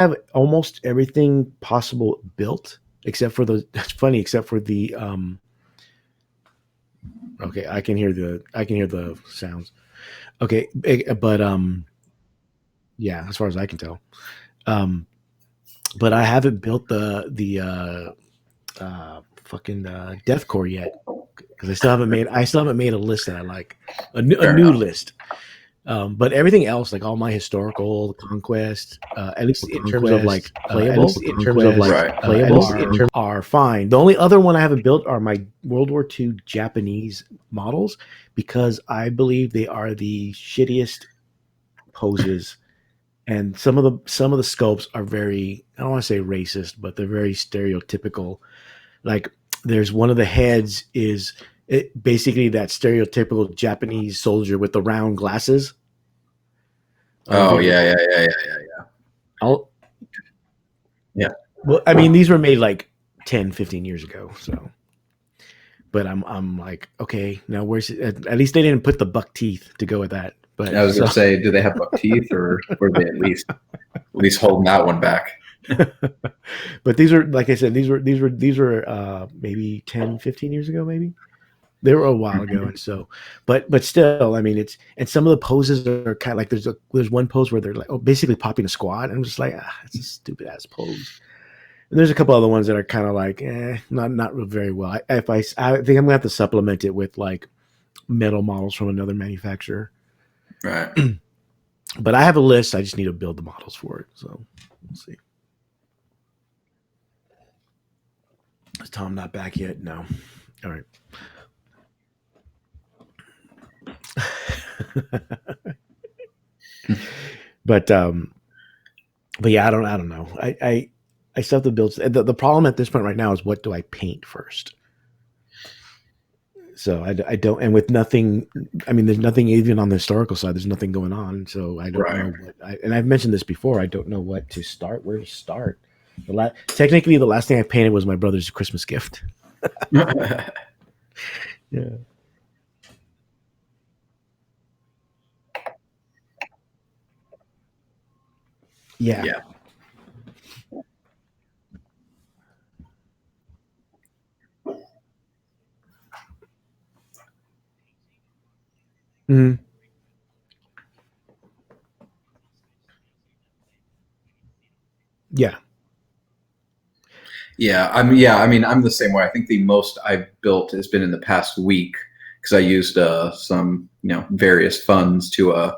have almost everything possible built except for the. That's funny, except for the. Okay, I can hear the sounds. Okay, but yeah, as far as I can tell, um, but I haven't built the fucking deathcore yet because I still haven't made a list that I like, a Fair new enough. list. But everything else, like all my historical conquest, at least in terms of like playable, are fine. The only other one I haven't built are my World War II Japanese models because I believe they are the shittiest poses, and some of the scopes are very, I don't want to say racist, but they're very stereotypical. Like there's one of the heads is basically that stereotypical Japanese soldier with the round glasses. Oh yeah. I'll, Yeah. Well, I mean, these were made like 10, 15 years ago. So, but I'm like, okay, now where's at least they didn't put the buck teeth to go with that. But I was gonna say, do they have buck teeth, or were they at least holding that one back? But these are, like I said, these were maybe 10, 15 years ago, maybe. They were a while ago, and so, but still, I mean, it's, and some of the poses are kind of like there's one pose where they're like, oh, basically popping a squat, and I'm just like, it's a stupid ass pose. And there's a couple other ones that are kind of like, not very well. I think I'm gonna have to supplement it with like metal models from another manufacturer. Right. But I have a list. I just need to build the models for it. So we'll see. Is Tom not back yet? No. All right. but yeah, I don't know. I still have to build. The problem at this point right now is, what do I paint first? So I don't, and with nothing, I mean, there's nothing even on the historical side. There's nothing going on, so I don't know and I've mentioned this before. I don't know what to start. Where to start? Technically, the last thing I painted was my brother's Christmas gift. Yeah. Yeah. Mm-hmm. Yeah. Yeah, I mean, I'm the same way. I think the most I've built has been in the past week because I used some, various funds to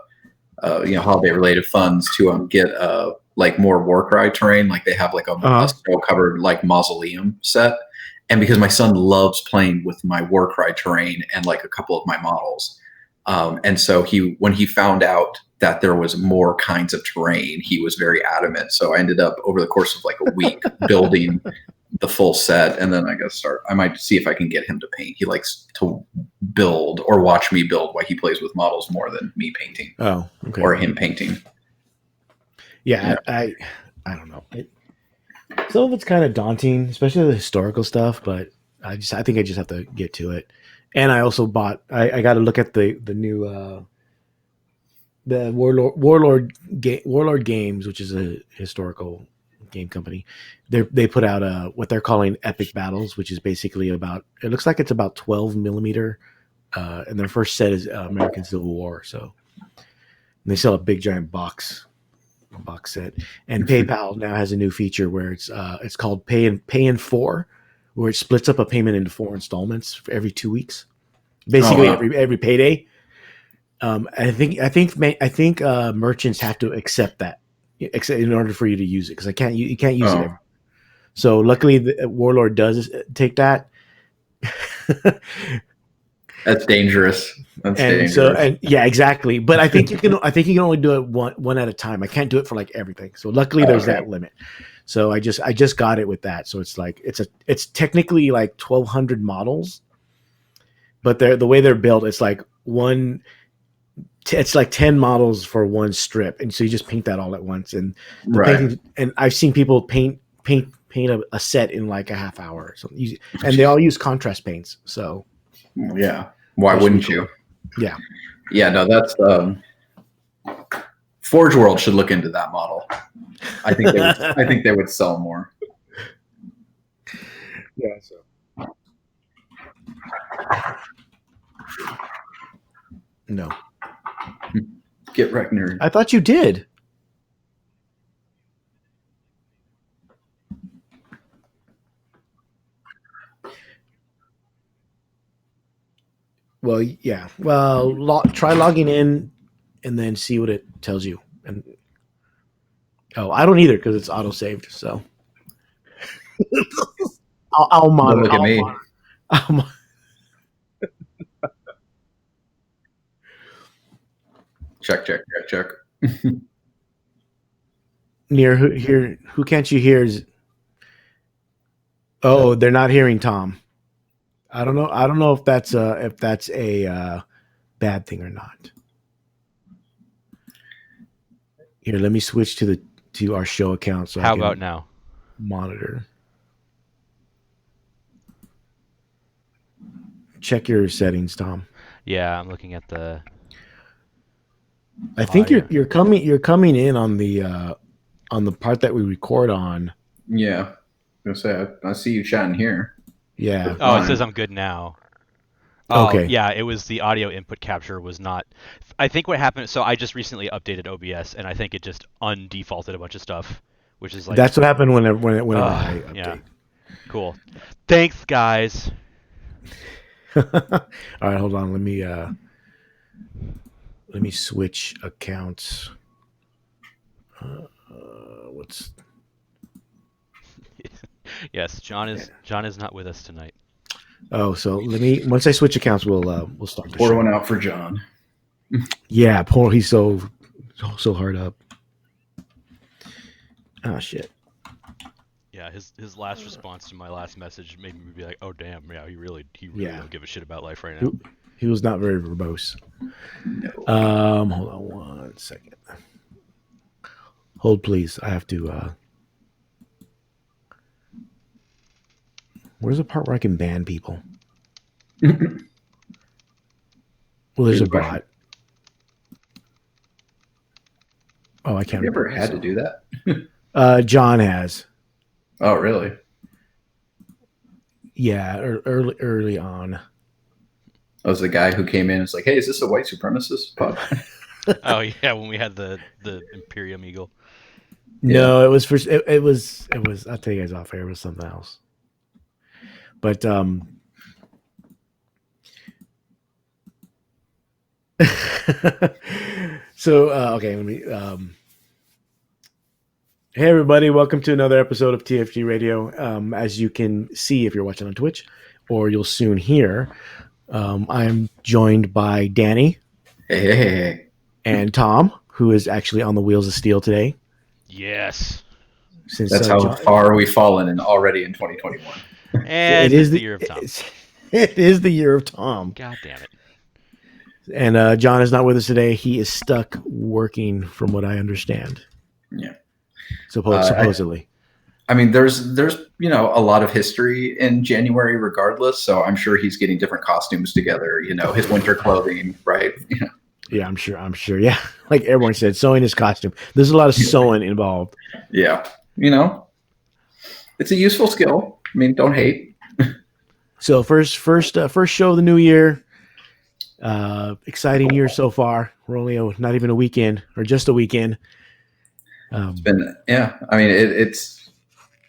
holiday related funds to get like more Warcry terrain. Like they have like a snow covered like mausoleum set, and because my son loves playing with my Warcry terrain and like a couple of my models, and so when he found out that there was more kinds of terrain, he was very adamant. So I ended up over the course of like a week building the full set, and then I might see if I can get him to paint. He likes to build or watch me build while he plays with models more than me painting. Oh, okay. Or him painting. Yeah. I don't know. Some of it's kind of daunting, especially the historical stuff, but I think I just have to get to it. And I also I got to look at the new the Warlord Games, which is a historical game company. They put out what they're calling Epic Battles, which is basically it looks like it's about 12 millimeter, and their first set is American Civil War. So they sell a big giant box set. And PayPal now has a new feature where it's called Pay in 4, where it splits up a payment into 4 installments for every 2 weeks, basically every payday. I think merchants have to accept that in order for you to use it, because you can't use it ever. So luckily, the Warlord does take that. That's dangerous. Yeah, exactly. But I think you can only do it one at a time. I can't do it for like everything. So luckily, there's that limit. So I just got it with that. So it's like it's technically like 1,200 models, but the way they're built, it's like it's like 10 models for one strip, and so you just paint that all at once. And painting, and I've seen people paint a set in like a half hour. So and they all use contrast paints. So yeah, why wouldn't you? Yeah. Yeah, no, that's Forge World should look into that model. I think they would sell more. Yeah. So. No. Get wrecked, nerd. I thought you did. Well, yeah. Well, try logging in and then see what it tells you. And I don't either because it's auto saved. So I'll monitor. Don't look at me. Check. Near who can't you hear? Oh, they're not hearing Tom. I don't know if that's a bad thing or not. Here, let me switch to our show account. So how about now? Monitor. Check your settings, Tom. Yeah, I'm looking at the. I think you're coming in on the part that we record on. Yeah, I was gonna say I see you chatting here. Yeah. Oh, it says I'm good now. Oh, okay. Yeah, it was the audio input capture was not. I think what happened. So I just recently updated OBS, and I think it just undefaulted a bunch of stuff, which is like. That's what happened whenever I update. Yeah. Cool. Thanks, guys. All right, hold on. Let me switch accounts. What's? Yes, John is not with us tonight. Oh, so once I switch accounts, we'll start the Pour show. one out for John. Yeah, he's so hard up. Oh shit. Yeah, his last response to my last message made me be like, "Oh damn, yeah, he really don't give a shit about life right now." He was not very verbose. No. Hold on 1 second. Hold, please. I have to. Where's the part where I can ban people? Well, there's a bot. Oh, I can't. Have you ever had to do that? John has. Oh, really? Yeah, early on. I was the guy who came in and was like, "Hey, is this a white supremacist pub?" Oh yeah, when we had the Imperium Eagle. No, it was for it was. I'll tell you guys off air. It was something else. But so okay, let me. Hey everybody, welcome to another episode of TFG Radio. As you can see if you're watching on Twitch, or you'll soon hear, I am joined by Danny. Hey. And Tom, who is actually on the wheels of steel today. Yes. That's how far we've fallen already in 2021. And it is the year of Tom. It is the year of Tom. God damn it. And John is not with us today. He is stuck working, from what I understand. Yeah. Supposedly. I mean, there's a lot of history in January regardless, so I'm sure he's getting different costumes together, his winter clothing, right? Yeah, I'm sure. Yeah. Like everyone said, sewing his costume. There's a lot of sewing involved. Yeah. It's a useful skill. I mean, don't hate. So first show of the new year. Exciting year so far. We're only not even a weekend, or just a weekend. It's been, yeah. I mean, it's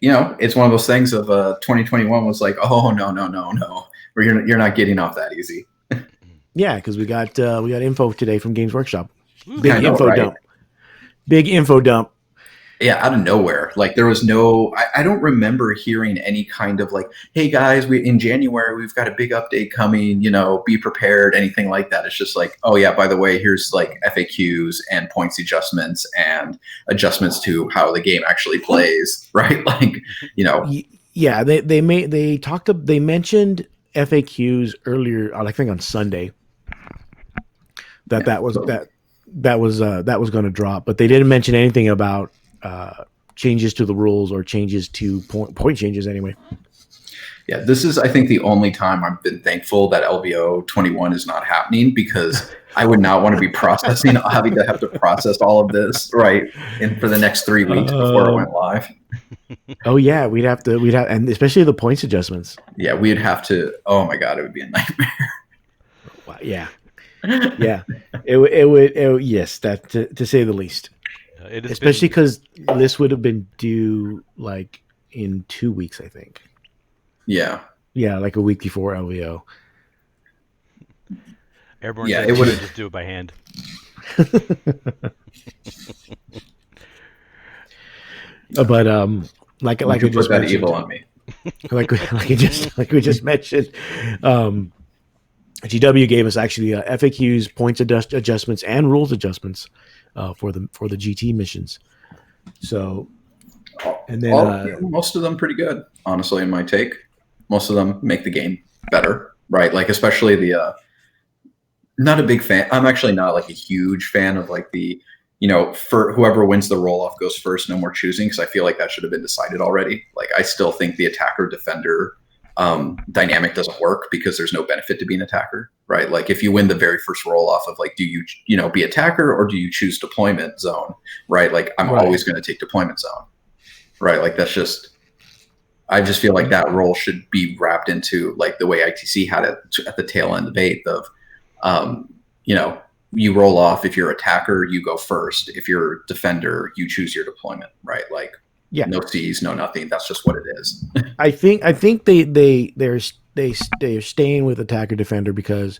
one of those things of 2021 was like, oh no, you're not getting off that easy. Yeah, because we got info today from Games Workshop. Big info dump. Yeah, out of nowhere. Like there was I don't remember hearing any kind of like, hey guys, in January we've got a big update coming, be prepared, anything like that. It's just like, oh yeah, by the way, here's like FAQs and points adjustments and adjustments to how the game actually plays, right? Like, Yeah, they mentioned FAQs earlier, I think on Sunday. That was going to drop, but they didn't mention anything about changes to the rules or changes to point changes anyway. Yeah, this is, I think, the only time I've been thankful that LVO 21 is not happening, because I would not want to be processing, having to have to process all of this, right? And for the next 3 weeks before it went live. Oh yeah, we'd have, and especially the points adjustments. Yeah, we'd have to. Oh my god, it would be a nightmare. Yeah, yeah, it would. Yes, that to say the least. Especially because this would have been due like in 2 weeks, I think. Yeah. Yeah, like a week before LVO. Airborne, yeah, it would have just do it by hand. But like I just that mentioned, evil on me. like we just mentioned, GW gave us actually FAQs, points adjustments, and rules adjustments for the GT missions. So, and then most of them pretty good, honestly, in my take. Most of them make the game better, right? Like especially the. Not a big fan. I'm actually not like a huge fan of like the, for whoever wins the roll off goes first, no more choosing, because I feel like that should have been decided already. Like I still think the attacker defender dynamic doesn't work because there's no benefit to being attacker, right? Like if you win the very first roll off of like, do you be attacker or do you choose deployment zone, right? Like I'm always going to take deployment zone, right? Like that's just, I just feel like that role should be wrapped into like the way ITC had it at the tail end of 8th of, you roll off. If you're attacker, you go first. If you're defender, you choose your deployment, right? Like, no C's, no nothing. That's just what it is. I think they're staying with attacker defender because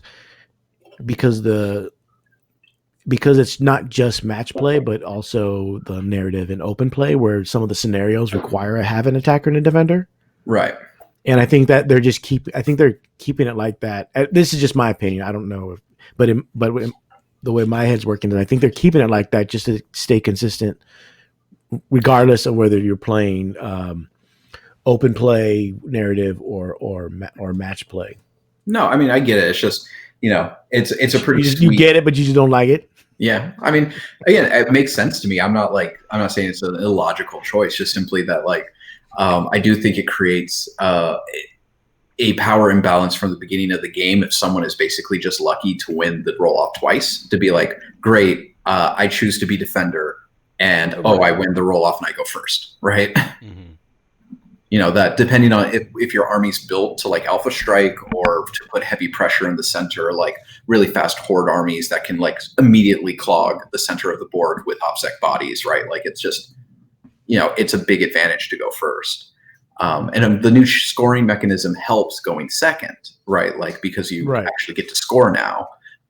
it's not just match play, but also the narrative and open play, where some of the scenarios require have an attacker and a defender, right? And I think that they're keeping it like that. This is just my opinion. I don't know, but the way my head's working, I think they're keeping it like that just to stay consistent, regardless of whether you're playing open play, narrative, or match play. No, I mean I get it. It's just it's a pretty you get it, but you just don't like it. Yeah, I mean, again, it makes sense to me. I'm not saying it's an illogical choice. Just simply that like. I do think it creates a power imbalance from the beginning of the game if someone is basically just lucky to win the roll off twice, to be like, great, I choose to be defender, and I win the roll off and I go first, right? Mm-hmm. That depending on if your army's built to like alpha strike or to put heavy pressure in the center, like really fast horde armies that can like immediately clog the center of the board with OPSEC bodies, right? Like it's just. It's a big advantage to go first. And the new scoring mechanism helps going second, right? Like, because you actually get to score now.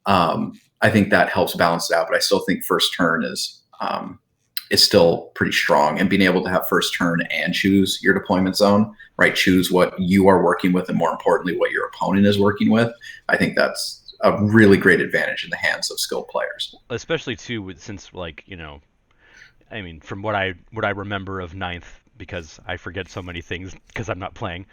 I think that helps balance it out, but I still think first turn is still pretty strong, and being able to have first turn and choose your deployment zone, right? Choose what you are working with, and more importantly, what your opponent is working with. I think that's a really great advantage in the hands of skilled players. Especially too, since like, I mean, from what I remember of 9th, because I forget so many things because I'm not playing.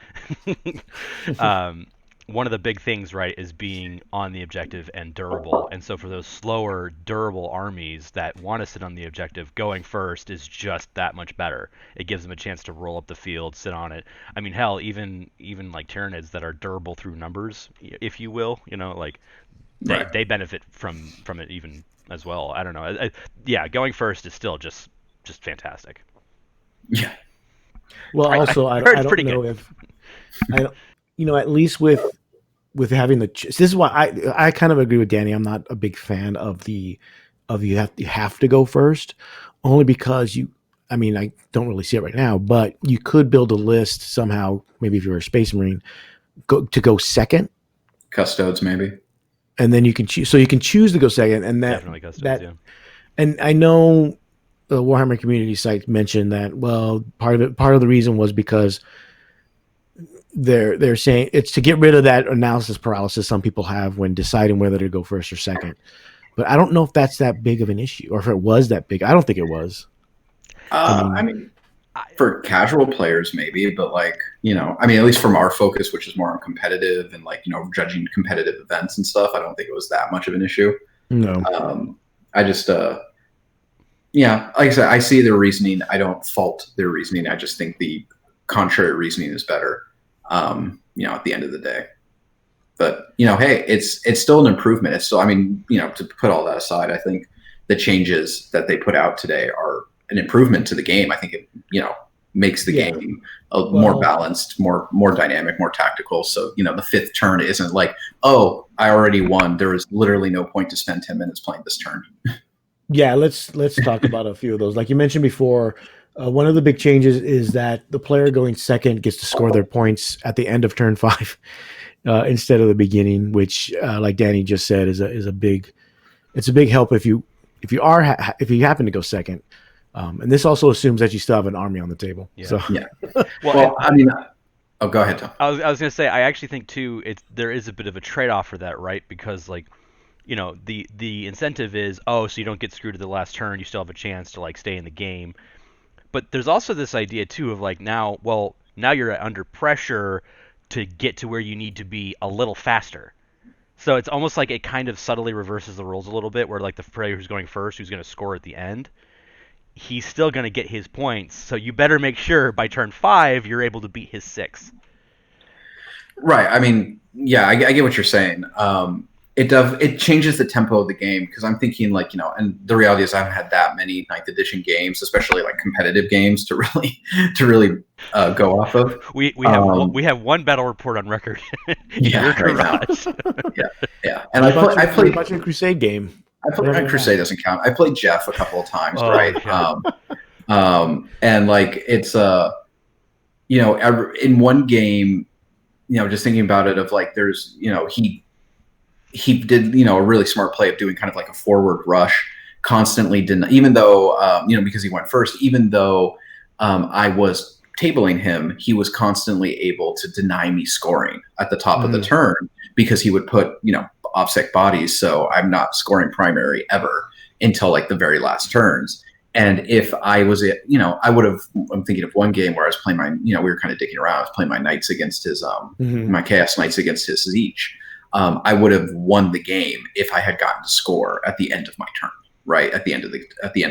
One of the big things, right, is being on the objective and durable. And so for those slower, durable armies that want to sit on the objective, going first is just that much better. It gives them a chance to roll up the field, sit on it. I mean, hell, even like Tyranids that are durable through numbers, if you will, like they benefit from it even as well. I don't know. Going first is still just fantastic. Yeah. Well, also I don't know if at least with having this is why I kind of agree with Danny. I'm not a big fan of you have to go first, only because I don't really see it right now, but you could build a list somehow. Maybe if you're a Space Marine, go second. Custodes maybe. And then you can choose. So you can choose to go second, and definitely Custodes, yeah. And I know the Warhammer community site mentioned that. Well, part of the reason was because they're saying it's to get rid of that analysis paralysis some people have when deciding whether to go first or second. But I don't know if that's that big of an issue, or if it was that big. I don't think it was. I mean, for casual players, maybe, but like, at least from our focus, which is more on competitive and like, judging competitive events and stuff, I don't think it was that much of an issue. No. I just, like I said, I see their reasoning. I don't fault their reasoning. I just think the contrary reasoning is better, at the end of the day. But hey, it's still an improvement. It's still, I mean, to put all that aside, I think the changes that they put out today are an improvement to the game. I think it makes the game more balanced, more dynamic, more tactical. So the fifth turn isn't like, oh, I already won. There is literally no point to spend 10 minutes playing this turn. Yeah, let's talk about a few of those. Like you mentioned before, one of the big changes is that the player going second gets to score their points at the end of turn 5 instead of the beginning, which, like Danny just said, is a big help if you happen to go second. And this also assumes that you still have an army on the table. Yeah. So yeah. Well, I mean, go ahead, Tom. I was going to say, I actually think too, there is a bit of a trade-off for that, right? Because like, the incentive is, so you don't get screwed at the last turn, you still have a chance to like stay in the game. But there's also this idea too of like now you're under pressure to get to where you need to be a little faster. So it's almost like it kind of subtly reverses the rules a little bit, where like the player who's going first, who's going to score at the end, he's still going to get his points. So you better make sure by turn 5 you're able to beat his 6. Right. I mean, yeah, I get what you're saying. It changes the tempo of the game, because I'm thinking like, and the reality is I haven't had that many 9th edition games, especially like competitive games, to really go off of. We have one battle report on record in your garage. yeah. And I played a Crusade game. Crusade doesn't count. I played Jeff a couple of times, right? And like it's in one game, just thinking about it, of like there's he did a really smart play of doing kind of like a forward rush, constantly didn't, even though because he went first, even though I was tabling him, he was constantly able to deny me scoring at the top of the turn, because he would put offset bodies, so I'm not scoring primary ever until like the very last turns. And if I was I would have, I'm thinking of one game where I was playing my, we were kind of dicking around, I was playing my knights against his my chaos knights against his siege. I would have won the game if I had gotten to score at the end of my turn, right? At the end of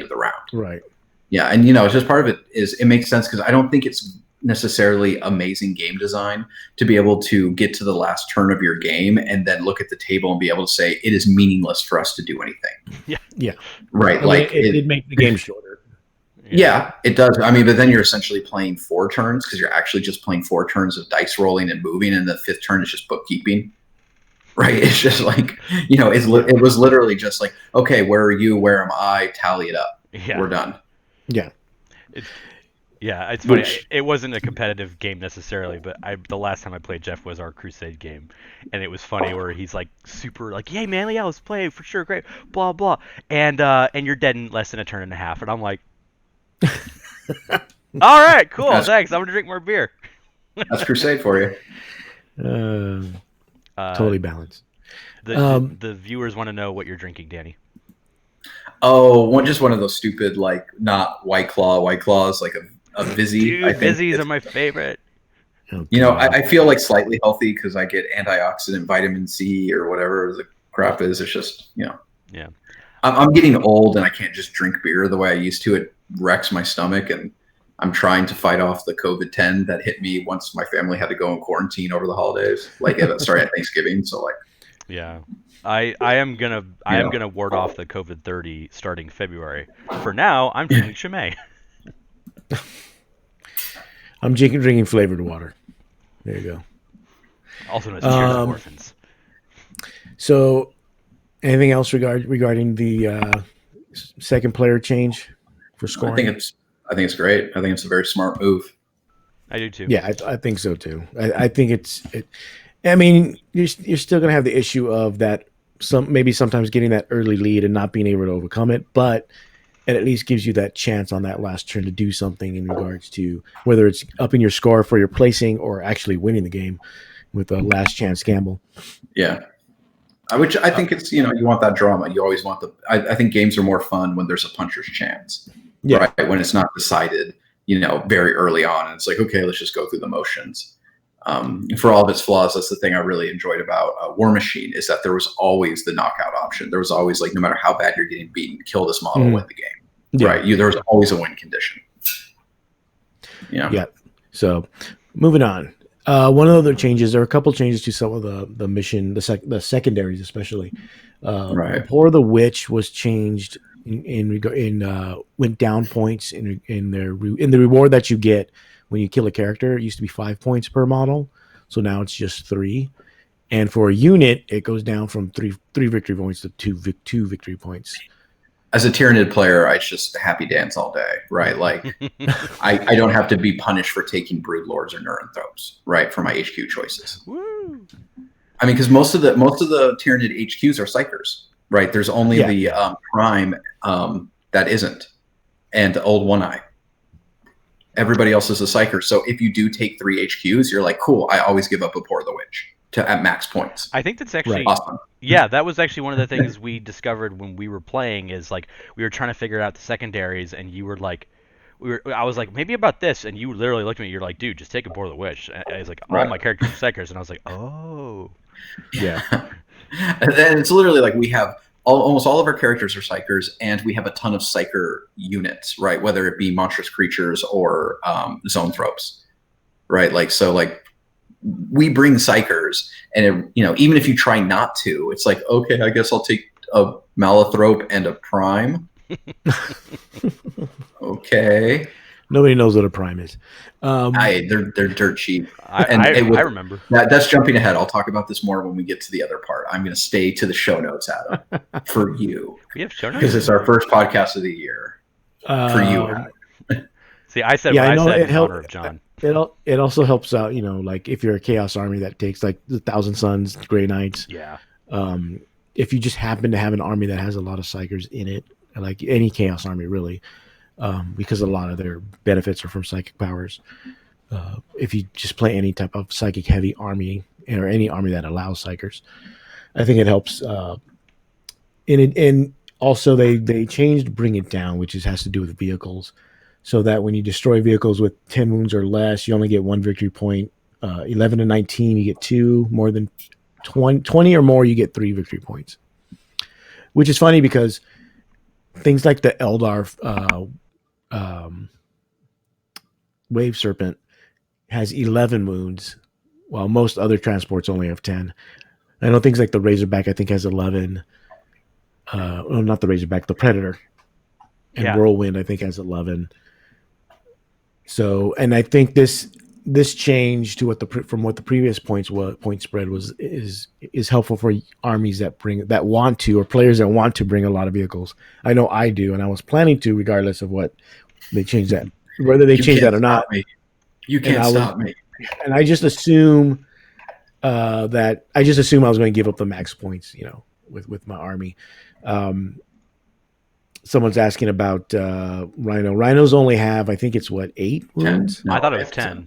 the round. Right. Yeah. And, it's just part of it is, it makes sense, because I don't think it's necessarily amazing game design to be able to get to the last turn of your game and then look at the table and be able to say it is meaningless for us to do anything. Yeah. Yeah. Right. Like it makes the game shorter. Yeah, it does. I mean, but then you're essentially playing 4 turns, because you're actually just playing 4 turns of dice rolling and moving, and the 5th turn is just bookkeeping. Right. It's just like, it was literally just like, okay, where are you? Where am I? Tally it up. Yeah. We're done. Yeah. It's funny. It wasn't a competitive game necessarily, but the last time I played Jeff was our Crusade game, and it was funny where he's like super like, "Hey man, yeah, let's play for sure, great, blah blah," and you're dead in less than a turn and a half, and I'm like, "All right, cool, thanks. I'm gonna drink more beer." That's Crusade for you. Totally balanced. The viewers want to know what you're drinking, Danny. Oh, just one of those stupid, like, not White Claws, like a Vizzy. Dude, Vizzies are my favorite. I feel like slightly healthy because I get antioxidant vitamin C or whatever the crap is. It's just, Yeah. I'm getting old and I can't just drink beer the way I used to. It wrecks my stomach, and I'm trying to fight off the COVID-10 that hit me once my family had to go in quarantine over the holidays. Like, it started at Thanksgiving, so like. Yeah. I am gonna ward off the COVID-30 starting February. For now, I'm drinking Chimay. I'm drinking flavored water. There you go. Also known as Tears of Orphans. So, anything else regarding the second player change for scoring? I think it's great. I think it's a very smart move. I do too. Yeah, I think so too. I think I mean, you're still going to have the issue of that. Maybe sometimes getting that early lead and not being able to overcome it, but it at least gives you that chance on that last turn to do something in regards to whether it's upping your score for your placing or actually winning the game with a last chance gamble. Yeah. Which I think it's, you want that drama. You always want I think games are more fun when there's a puncher's chance. Yeah. Right? When it's not decided, very early on. And it's like, okay, let's just go through the motions. For all of its flaws, that's the thing I really enjoyed about War Machine, is that there was always the knockout option. There was always, like, no matter how bad you're getting beaten, kill this model, win the game. Yeah. Right? There was always a win condition. Yeah. So, moving on. One of the other changes, there are a couple changes to some of the mission, the secondaries especially. Right. Pour the Witch was changed went down points in the reward that you get when you kill a character. It used to be 5 points per model, so now it's just 3. And for a unit, it goes down from three victory points to two victory points. As a Tyranid player, I just happy dance all day, right? Like, I don't have to be punished for taking Broodlords or Neuranthropes, right, for my HQ choices. Woo. I mean, because most of the Tyranid HQs are Psychers, right? There's only the Prime that isn't, and Old One Eye. Everybody else is a Psyker. So if you do take 3 HQs, you're like, cool. I always give up a Pour the Witch at max points. I think that's actually awesome. Yeah, that was actually one of the things we discovered when we were playing. Is like we were trying to figure out the secondaries, and you were like, I was like, maybe about this, and you literally looked at me. You're like, dude, just take a Pour the Witch. And I was like, all my characters are Psychers, and I was like, oh, yeah. And then it's literally like we have almost all of our characters are Psychers, and we have a ton of Psyker units, right? Whether it be monstrous creatures or Zoanthropes, right? Like so, like. We bring Psychers, and even if you try not to, it's like, okay, I guess I'll take a Malathrop and a Prime. Okay. Nobody knows what a Prime is. They're dirt cheap. I remember. That's jumping ahead. I'll talk about this more when we get to the other part. I'm going to stay to the show notes, Adam, for you. We have show notes? Because it's our first podcast of the year. For you, Adam. See, I said what I said in honor of John. It also helps out, like if you're a Chaos Army that takes like the Thousand Suns, Grey Knights. Yeah. If you just happen to have an army that has a lot of Psychers in it, like any Chaos Army really, because a lot of their benefits are from psychic powers. If you just play any type of psychic heavy army or any army that allows Psychers, I think it helps. And also they changed Bring It Down, which has to do with vehicles. So that when you destroy vehicles with 10 wounds or less, you only get 1 victory point. 11 to 19, you get 2. More than 20 or more, you get 3 victory points. Which is funny because things like the Eldar Wave Serpent has 11 wounds, while most other transports only have 10. I know things like the Razorback, I think, has 11. Not the Razorback, the Predator. And Whirlwind, I think, has 11. So, and I think this change to from what the previous point spread was is helpful for armies that want to, or players that want to bring a lot of vehicles. I know I do, and I was planning to, regardless of what they change that, whether they change that or not. You can't stop me. And I just assume I was going to give up the max points, with my army. Someone's asking about Rhino. Rhinos only have, I think it's 8 wounds? No, I thought it was 10.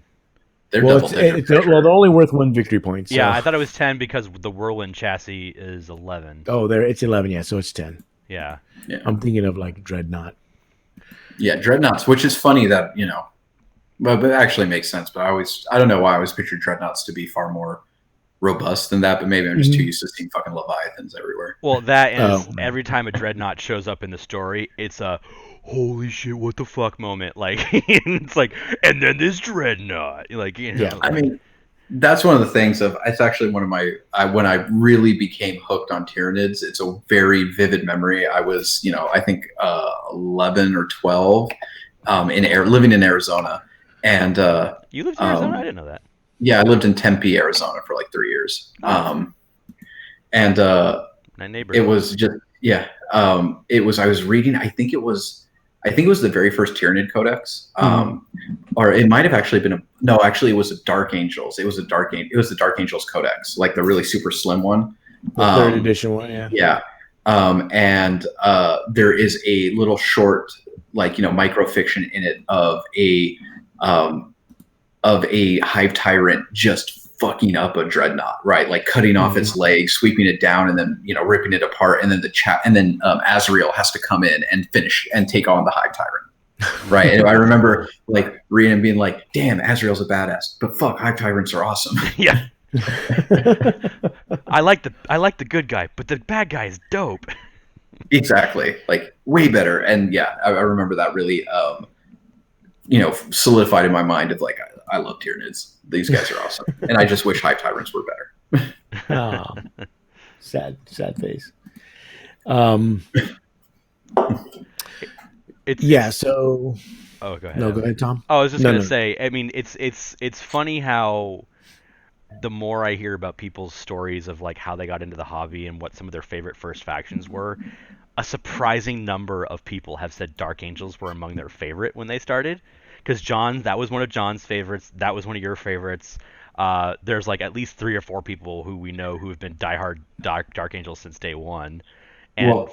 They're double digit. They're only worth 1 victory point. So. Yeah, I thought it was 10 because the Whirlwind chassis is 11. Oh, it's 11, yeah, so it's 10. Yeah. I'm thinking of like Dreadnought. Yeah, Dreadnoughts, which is funny that, but it actually makes sense. But I don't know why I always pictured Dreadnoughts to be far more robust than that, but maybe I'm just too used to seeing fucking Leviathans everywhere. Well, that and every time a Dreadnought shows up in the story, it's a holy shit, what the fuck moment. Like, it's like, and then this Dreadnought. Like, Yeah. I mean, that's one of the things it's actually one of my, when I really became hooked on Tyranids, it's a very vivid memory. I was, I think 11 or 12 living in Arizona. And you lived in Arizona? I didn't know that. Yeah, I lived in Tempe, Arizona for like 3 years. My neighbor. It was just, I was reading, I think it was the very first Tyranid Codex. Or it might have actually been it was a Dark Angels. It was the Dark Angels Codex, like the really super slim one. The 3rd edition one, yeah. Yeah. And there is a little short, microfiction in it of a Hive Tyrant just fucking up a Dreadnought, right? Like cutting off its legs, sweeping it down, and then ripping it apart, and then Azrael has to come in and finish and take on the Hive Tyrant, right? And I remember reading and being like, "Damn, Azrael's a badass, but fuck, Hive Tyrants are awesome." Yeah. I like the good guy, but the bad guy is dope. Exactly, like way better. And yeah, I remember that really solidified in my mind of like I love Tyranids. These guys are awesome, and I just wish Hive Tyrants were better. Oh, sad face. So. Oh, go ahead. No, go ahead, Tom. Oh, I was just gonna say. I mean, it's funny how the more I hear about people's stories of like how they got into the hobby and what some of their favorite first factions were, a surprising number of people have said Dark Angels were among their favorite when they started. Because that was one of John's favorites. That was one of your favorites. There's like at least 3 or 4 people who we know who have been diehard Dark Angels since day one. And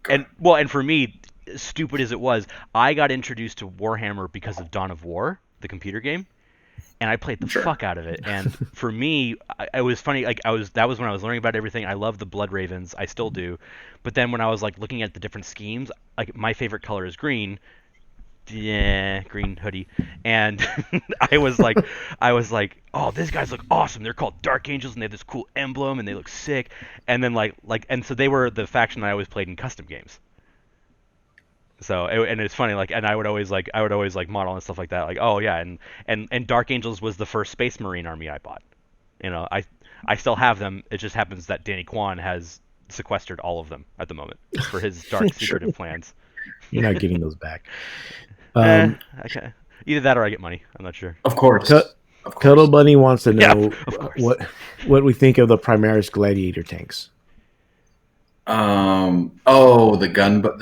and for me, stupid as it was, I got introduced to Warhammer because of Dawn of War, the computer game, and I played the fuck out of it. And for me, it was funny. Like that was when I was learning about everything. I love the Blood Ravens, I still do. But then when I was like looking at the different schemes, like my favorite color is green. Yeah, green hoodie, and I was like, oh, these guys look awesome. They're called Dark Angels, and they have this cool emblem, and they look sick. And then and so they were the faction that I always played in custom games. So and it's funny, like, and I would always model and stuff like that, like, oh yeah, and Dark Angels was the first Space Marine army I bought. You know, I still have them. It just happens that Danny Kwan has sequestered all of them at the moment for his dark secretive plans. You're not getting those back. Okay. Either that or I get money. I'm not sure. Of course. Cuddle Bunny wants to know what we think of the Primaris Gladiator tanks. The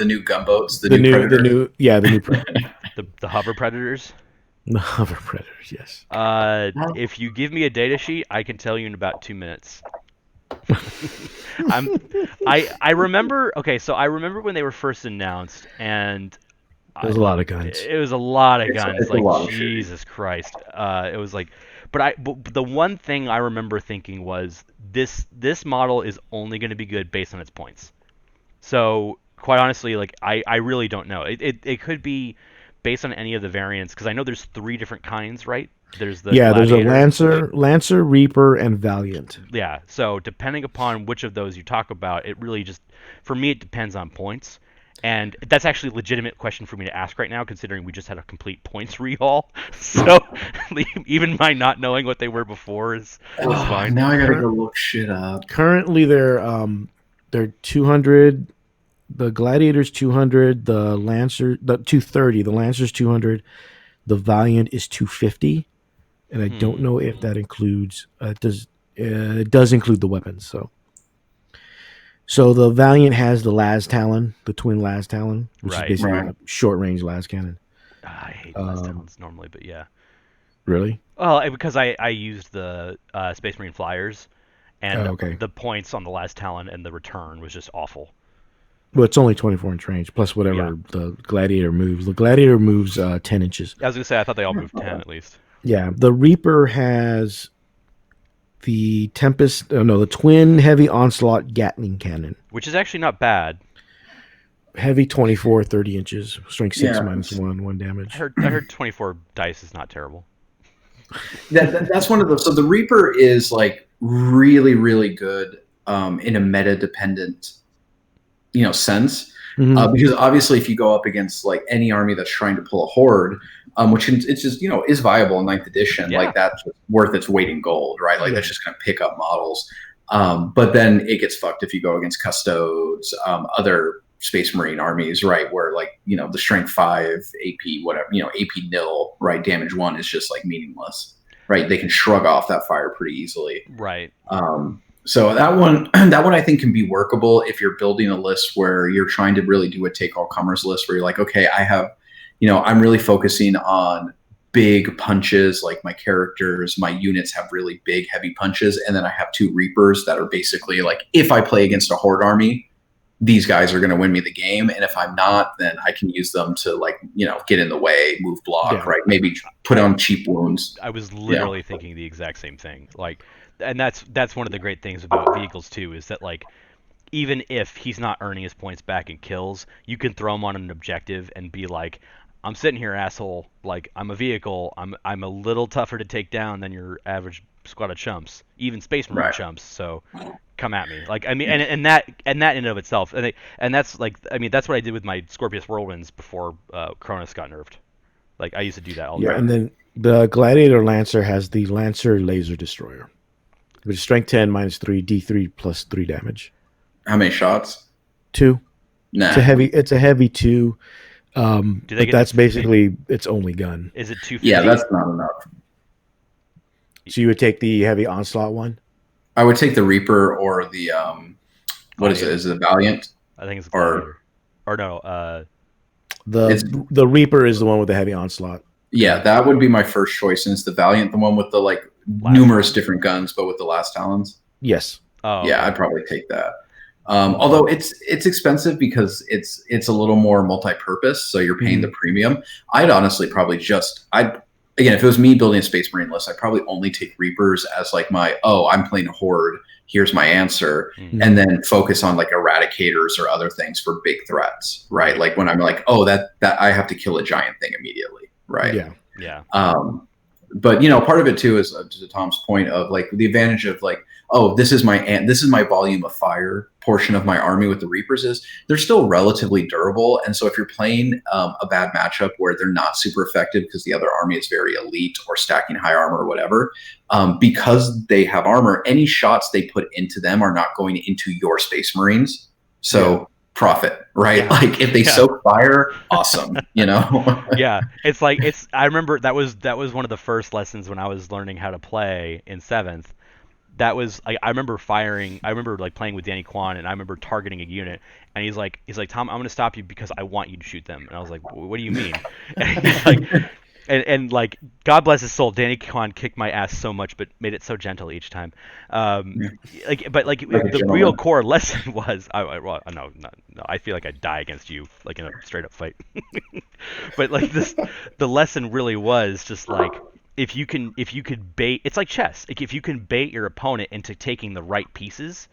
new gunboats, the new Predator. the hover predators. The hover predators, yes. If you give me a data sheet, I can tell you in about 2 minutes. I remember. Okay, so I remember when they were first announced, and it was a lot of guns. It was a lot of guns. It's like Jesus Christ. It was like, but the one thing I remember thinking was this model is only going to be good based on its points. So quite honestly, like I really don't know. It could be based on any of the variants, because I know there's 3 different kinds, right? There's there's a Lancer, Reaper, and Valiant. Yeah, so depending upon which of those you talk about, it really just, for me, it depends on points. And that's actually a legitimate question for me to ask right now, considering we just had a complete points rehaul. So even my not knowing what they were before is fine. Now I gotta go look shit up. Currently, they're 200. The Gladiator's 200. The Lancer, the 230. The Lancer's 200. The Valiant is 250. And I don't know if that includes. It does include the weapons. So the Valiant has the Las Talon, the twin Las Talon, which is basically a short-range Las cannon. I hate Las Talons normally, but yeah. Really? Well, because I used the Space Marine Flyers, and the points on the Las Talon and the return was just awful. Well, it's only 24-inch range, plus whatever the Gladiator moves. The Gladiator moves 10 inches. I was going to say, I thought they all moved 10 at least. Yeah, the Reaper has the the twin heavy onslaught Gatling cannon, which is actually not bad. Heavy 24, 30 inches, strength 6 -1 damage. I heard 24 dice is not terrible. That's one of those. So the Reaper is like really, really good in a meta dependent, sense. Mm-hmm. Because obviously, if you go up against like any army that's trying to pull a horde, which it's just is viable in 9th edition, like that's worth its weight in gold, right? Like that's just kind of pick up models. But then it gets fucked if you go against custodes, other Space Marine armies, right? Where like the strength 5 AP whatever AP nil, right? Damage 1 is just like meaningless, right? They can shrug off that fire pretty easily, right? So that one I think can be workable if you're building a list where you're trying to really do a take all comers list where you're like, okay, I have, I'm really focusing on big punches, like my characters, my units have really big, heavy punches, and then I have 2 Reapers that are basically like, if I play against a horde army, these guys are going to win me the game, and if I'm not, then I can use them to like, get in the way, move block, right? Maybe put on cheap wounds. I was literally thinking the exact same thing. Like, and that's one of the great things about vehicles too, is that like, even if he's not earning his points back in kills, you can throw him on an objective and be like, I'm sitting here, asshole. Like, I'm a vehicle. I'm a little tougher to take down than your average squad of chumps, even Space Marine chumps. So come at me. Like, I mean, and that in and of itself, and that's like, I mean, that's what I did with my Scorpius Whirlwinds before Cronus got nerfed. Like, I used to do that all the time. The Gladiator Lancer has the Lancer Laser Destroyer, which is strength 10 minus 3 D3 plus 3 damage. How many shots? 2. Nah. It's a heavy 2. Do they But get that's basically its only gun. Is it 250? Yeah, that's not enough. So you would take the heavy onslaught one? I would take the Reaper or the what is it? Is it Valiant? I think it's Gladiator. Or no, the Reaper is the one with the heavy onslaught. Yeah, that would be my first choice. And it's the Valiant, the one with the like numerous different guns, but with the last talons. Yes. Oh, yeah, okay. I'd probably take that. Although it's expensive because it's a little more multi-purpose, so you're paying the premium. I'd honestly probably again, if it was me building a Space Marine list, I'd probably only take Reapers as like I'm playing a Horde, here's my answer, and then focus on like Eradicators or other things for big threats, right? Like when I'm like, that I have to kill a giant thing immediately, right? Yeah. But part of it too is to Tom's point of like the advantage of like, this is my volume of fire portion of my army with the Reapers is they're still relatively durable. And so if you're playing a bad matchup where they're not super effective because the other army is very elite or stacking high armor or whatever, because they have armor, any shots they put into them are not going into your Space Marines. So profit, right? Like if they soak fire, awesome, Yeah, it's like I remember that was one of the first lessons when I was learning how to play in 7th. That was I remember like playing with Danny Kwan, and I remember targeting a unit, and he's like, Tom, I'm gonna stop you because I want you to shoot them. And I was like, what do you mean? And he's like, and like, God bless his soul, Danny Kwan kicked my ass so much, but made it so gentle each time. The real core lesson was, no, I feel like I'd die against you, like in a straight up fight. But like the lesson really was just like, if you could bait, it's like chess. Like if you can bait your opponent into taking the right pieces,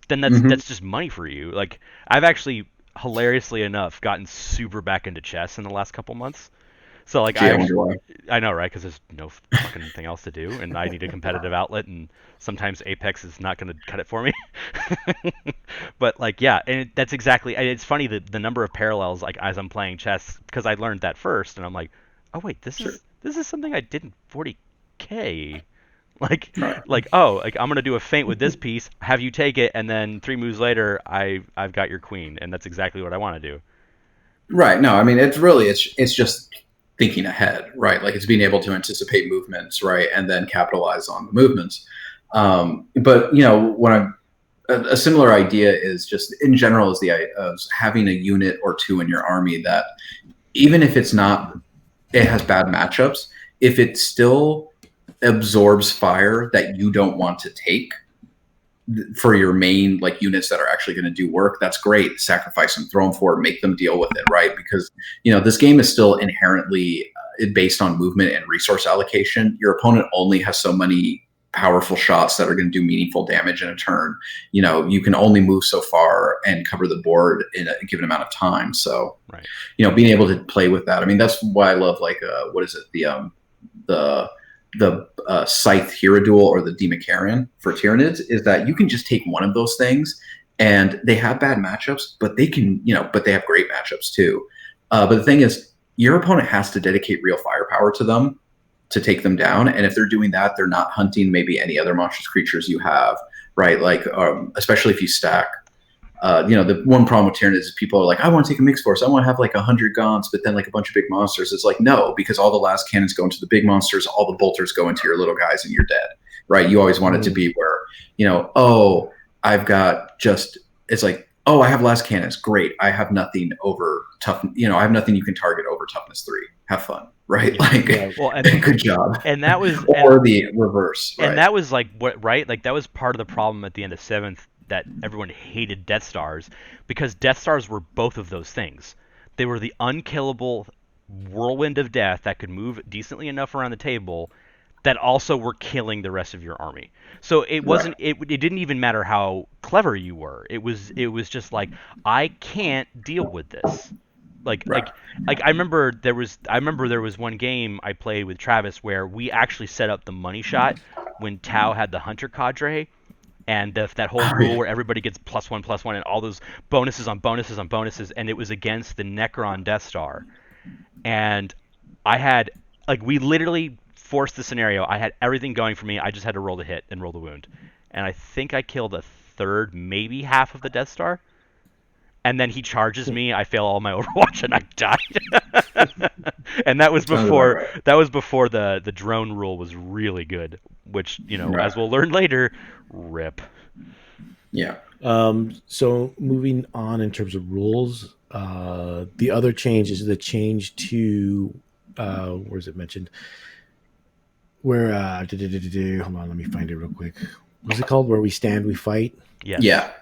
then that's just money for you. Like I've actually, hilariously enough, gotten super back into chess in the last couple months. So like I know, right? Because there's no fucking thing else to do, and I need a competitive outlet, and sometimes Apex is not going to cut it for me. But like, yeah, and that's exactly. It's funny that the number of parallels, like as I'm playing chess, because I learned that first, and I'm like, oh wait, this is something I did in 40K. Like I'm gonna do a feint with this piece, have you take it, and then 3 moves later, I've got your queen, and that's exactly what I want to do. Right. No, I mean it's just thinking ahead, right? Like it's being able to anticipate movements, right, and then capitalize on the movements. But when a similar idea is just in general is the idea of having a unit or two in your army that even if it has bad matchups, if it still absorbs fire that you don't want to take for your main like units that are actually going to do work, that's great. Sacrifice them, throw them forward, make them deal with it, right? Because this game is still inherently based on movement and resource allocation. Your opponent only has so many powerful shots that are going to do meaningful damage in a turn. You can only move so far and cover the board in a given amount of time. So, right. Being able to play with that. I mean, that's why I love like what is it? The Scythe Hero Duel or the Demacarian for Tyranids is that you can just take one of those things, and they have bad matchups, but they can, but they have great matchups too. But the thing is, your opponent has to dedicate real firepower to them to take them down. And if they're doing that, they're not hunting maybe any other monstrous creatures you have, right? Like, especially if you stack. The one problem with Tyranids is people are like, I want to take a mixed force. I want to have like 100 Gaunts, but then like a bunch of big monsters. It's like, no, because all the last cannons go into the big monsters, all the bolters go into your little guys, and you're dead, right? You always want it to be where, I've got it's like, I have last cannons. Great. I have nothing over tough. I have nothing you can target over toughness 3. Have fun. Right. Good job. And that was, the reverse. And that was like what, right? Like that was part of the problem at the end of 7th, that everyone hated Death Stars, because Death Stars were both of those things. They were the unkillable whirlwind of death that could move decently enough around the table that also were killing the rest of your army. So it wasn't, it didn't even matter how clever you were. It was just like, I can't deal with this. Like I remember there was one game I played with Travis where we actually set up the money shot when Tau had the Hunter Cadre, and that whole rule where everybody gets +1/+1 and all those bonuses on bonuses on bonuses, and it was against the Necron Death Star. And I had, like, we literally forced the scenario. I had everything going for me. I just had to roll the hit and roll the wound. And I think I killed a third, maybe half of the Death Star. And then he charges me. I fail all my Overwatch and I died. And that was before the drone rule was really good, which, as we'll learn later, rip. Yeah. So moving on in terms of rules, the other change is the change to where is it mentioned? Where hold on, let me find it real quick. What's it called? Where we stand, we fight. Yes. Yeah.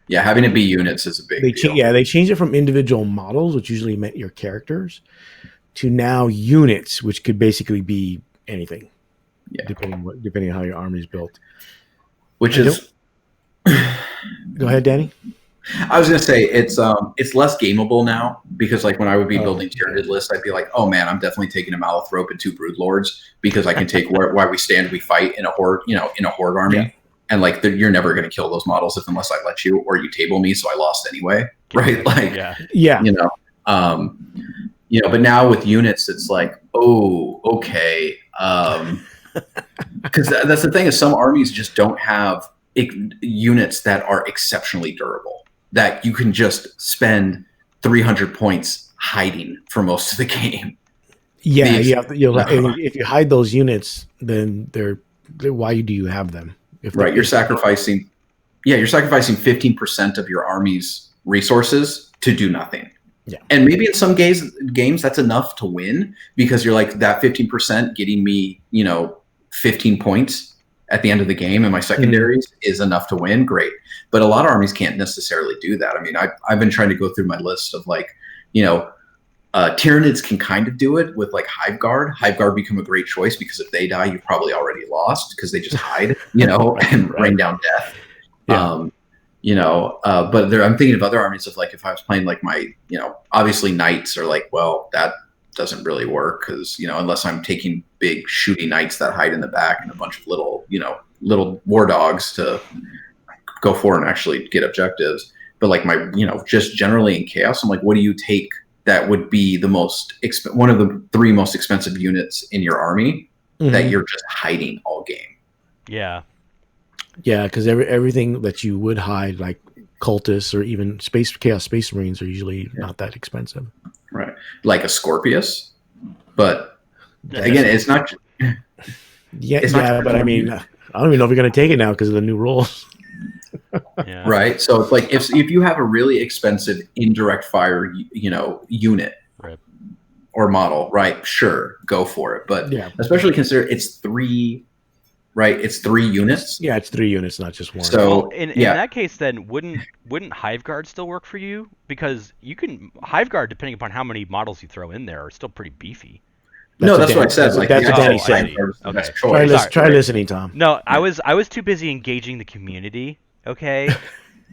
Yeah, having it be units is a big deal. They changed it from individual models, which usually meant your characters, to now units, which could basically be anything, depending on how your army is built. Which is Go ahead, Danny. I was gonna say it's less gameable now because like when I would be building tiered lists, I'd be like, oh man, I'm definitely taking a Malithrope and 2 Broodlords because I can take why we stand, we fight in a horde, in a horde army. Yeah. And like you're never going to kill those models unless I let you, or you table me, so I lost anyway, right? Like, yeah. But now with units, it's like, oh, okay, because that's the thing is some armies just don't have units that are exceptionally durable that you can just spend 300 points hiding for most of the game. Yeah, if you hide those units, then why do you have them? You're sacrificing 15% of your army's resources to do nothing. Yeah. And maybe in some games that's enough to win because you're like that 15% getting me, 15 points at the end of the game and my secondaries is enough to win. Great. But a lot of armies can't necessarily do that. I mean, I've been trying to go through my list of like, Tyranids can kind of do it with like Hive Guard. Hive Guard become a great choice because if they die, you've probably already lost because they just hide, and rain down death. Yeah. But I'm thinking of other armies of like if I was playing like my, obviously knights are like, well, that doesn't really work because unless I'm taking big shooty knights that hide in the back and a bunch of little war dogs to go for and actually get objectives. But like my just generally in chaos, I'm like, what do you take? That would be the one of the 3 most expensive units in your army that you're just hiding all game. Yeah. Yeah, because everything that you would hide, like cultists or even Chaos Space Marines, are usually not that expensive. Right. Like a Scorpius. But again, it's not. But I mean, I don't even know if you're going to take it now because of the new rules. Yeah. Right. So it's like if you have a really expensive indirect fire, unit or model, right? Sure, go for it. But especially consider it's 3, right? It's 3 units. Yeah, it's 3 units, not just 1. So in that case, then wouldn't Hive Guard still work for you? Because you can Hive Guard, depending upon how many models you throw in there, are still pretty beefy. That's what I said. That's what Danny said. Okay. Try listening, Tom. No, I was too busy engaging the community. Okay,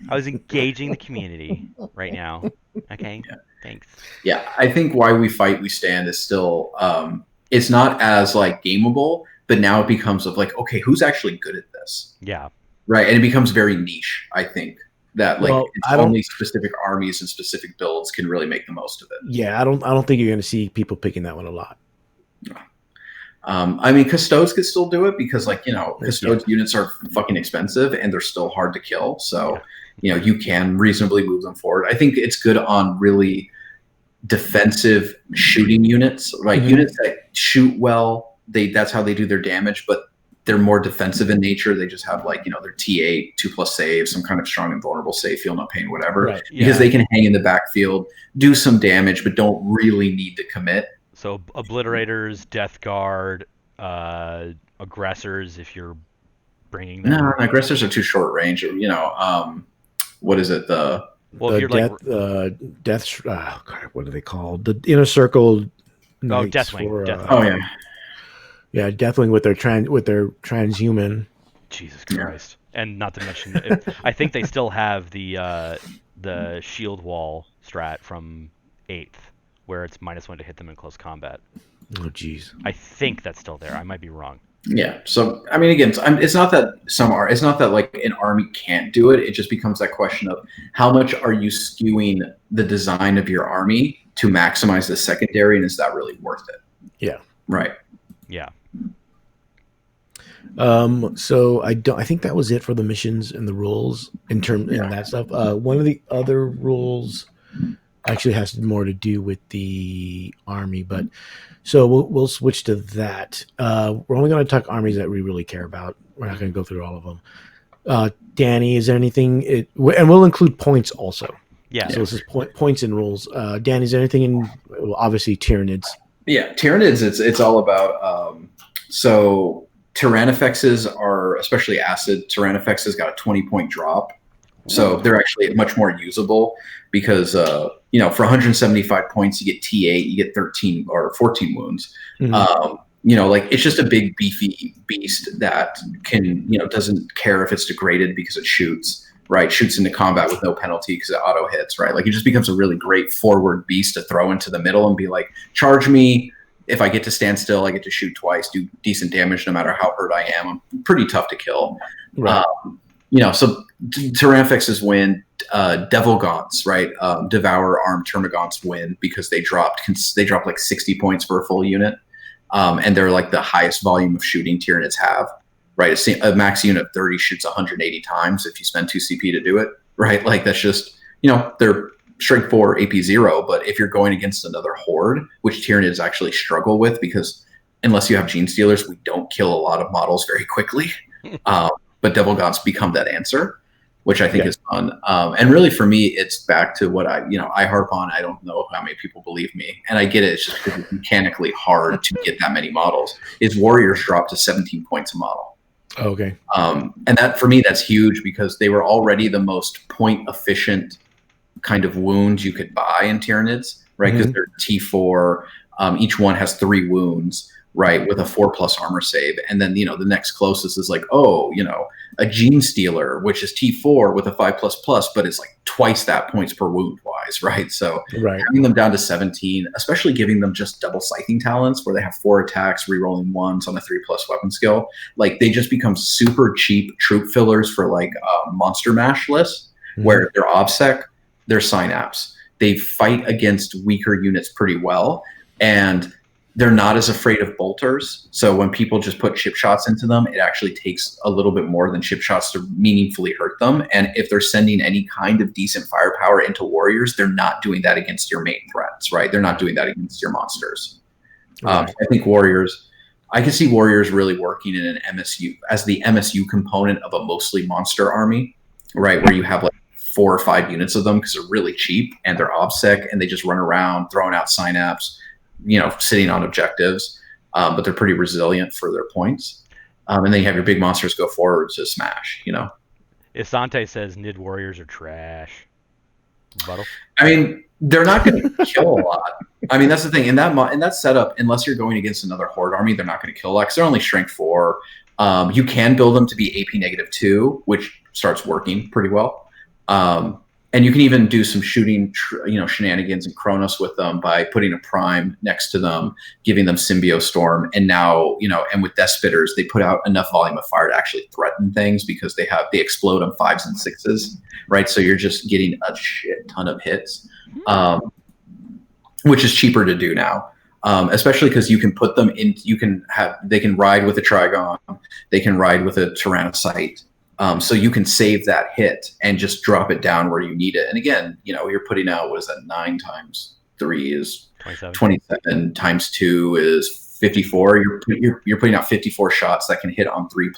I was engaging the community right now. Okay, thanks. Yeah, I think why we fight, we stand is still it's not as like gameable, but now it becomes of like, okay, who's actually good at this? Yeah, right, and it becomes very niche. I think that only specific armies and specific builds can really make the most of it. Yeah, I don't think you're going to see people picking that one a lot. I mean, Custodes could still do it because, Custodes units are fucking expensive and they're still hard to kill. So, you can reasonably move them forward. I think it's good on really defensive shooting units, right? Units that shoot well. That's how they do their damage, but they're more defensive in nature. They just have their T8, 2+ save, some kind of strong and vulnerable save, feel no pain, whatever, right. Because they can hang in the backfield, do some damage, but don't really need to commit. So Obliterators, Death Guard, Aggressors, if you're bringing them. No, aggressors are too short range. What is it? What are they called? The Inner Circle. Deathwing. Yeah, Deathwing with their transhuman. Jesus Christ! Yeah. And not to mention, I think they still have the shield wall strat from 8th. Where it's -1 to hit them in close combat. Oh, geez. I think that's still there. I might be wrong. Yeah. So, I mean, again, it's not that it's not that like an army can't do it. It just becomes that question of how much are you skewing the design of your army to maximize the secondary, and is that really worth it? Yeah. Right. Yeah. So I think that was it for the missions and the rules and that stuff. One of the other rules actually has more to do with the army, but so we'll switch to that. We're only going to talk armies that we really care about. We're not going to go through all of them. Danny, is there anything? And we'll include points also. Yeah. So this is points and rules. Danny, is there anything in? Well, obviously Tyranids. Yeah, Tyranids. It's all about. So Tyrannifexes are, especially acid. Tyrannifexes got a 20-point drop, so they're actually much more usable because for 175 points you get T8, you get 13 or 14 wounds. Mm-hmm. It's just a big beefy beast that can doesn't care if it's degraded because it shoots. Right, shoots into combat with no penalty because it auto hits. Right, like it just becomes a really great forward beast to throw into the middle and be like, charge me. If I get to stand still, I get to shoot twice, do decent damage no matter how hurt I am. I'm pretty tough to kill. Right. So Tyrannifexes win. Devil Gaunts, right? Devour Armed Termagants win because they dropped like 60 points for a full unit, and they're like the highest volume of shooting Tyranids have. Right, a max unit of 30 shoots 180 times if you spend 2 CP to do it. Right, like that's just they're strength 4, AP 0, but if you're going against another horde, which Tyranids actually struggle with because unless you have Gene Stealers, we don't kill a lot of models very quickly. But Devil Gaunts become that answer, which I think is fun. And really for me, it's back to what I harp on. I don't know how many people believe me, and I get it. It's just because it's mechanically hard to get that many models. Is Warriors drop to 17 points a model. Okay. And that for me, that's huge because they were already the most point efficient kind of wounds you could buy in Tyranids, right? Because they're T4. Each one has 3 wounds, right, with a 4+ armor save. And then, the next closest is like, a Gene Stealer, which is T4 with a 5++, but it's like twice that points per wound wise, right? So having them down to 17, especially giving them just double scything talents where they have 4 attacks, rerolling 1s on a 3+ weapon skill, like they just become super cheap troop fillers for like monster mash lists where they're OBSEC, they're Synapse. They fight against weaker units pretty well, and they're not as afraid of bolters. So when people just put chip shots into them, it actually takes a little bit more than chip shots to meaningfully hurt them. And if they're sending any kind of decent firepower into warriors, they're not doing that against your main threats, right? They're not doing that against your monsters. I think warriors, I can see warriors really working in an MSU as the MSU component of a mostly monster army, right? Where you have like 4 or 5 units of them because they're really cheap and they're OBSEC and they just run around throwing out Synapse, sitting on objectives, but they're pretty resilient for their points. And then you have your big monsters go forward to smash, Isante says Nid Warriors are trash. Buttle? I mean, they're not going to kill a lot. I mean, that's the thing. In that setup, unless you're going against another horde army, they're not going to kill a lot because they're only strength 4. You can build them to be AP -2, which starts working pretty well. And you can even do some shooting, shenanigans and Chronos with them by putting a prime next to them, giving them Symbio Storm. And now, and with Death Spitters, they put out enough volume of fire to actually threaten things because they explode on 5s and 6s, right? So you're just getting a shit ton of hits, which is cheaper to do now. Especially because you can put them in, they can ride with a Trigon, they can ride with a Tyrannocyte. So you can save that hit and just drop it down where you need it. And again, you're putting out, what is that? 9 times 3 is 27 times 2 is 54. You're putting out 54 shots that can hit on 3+.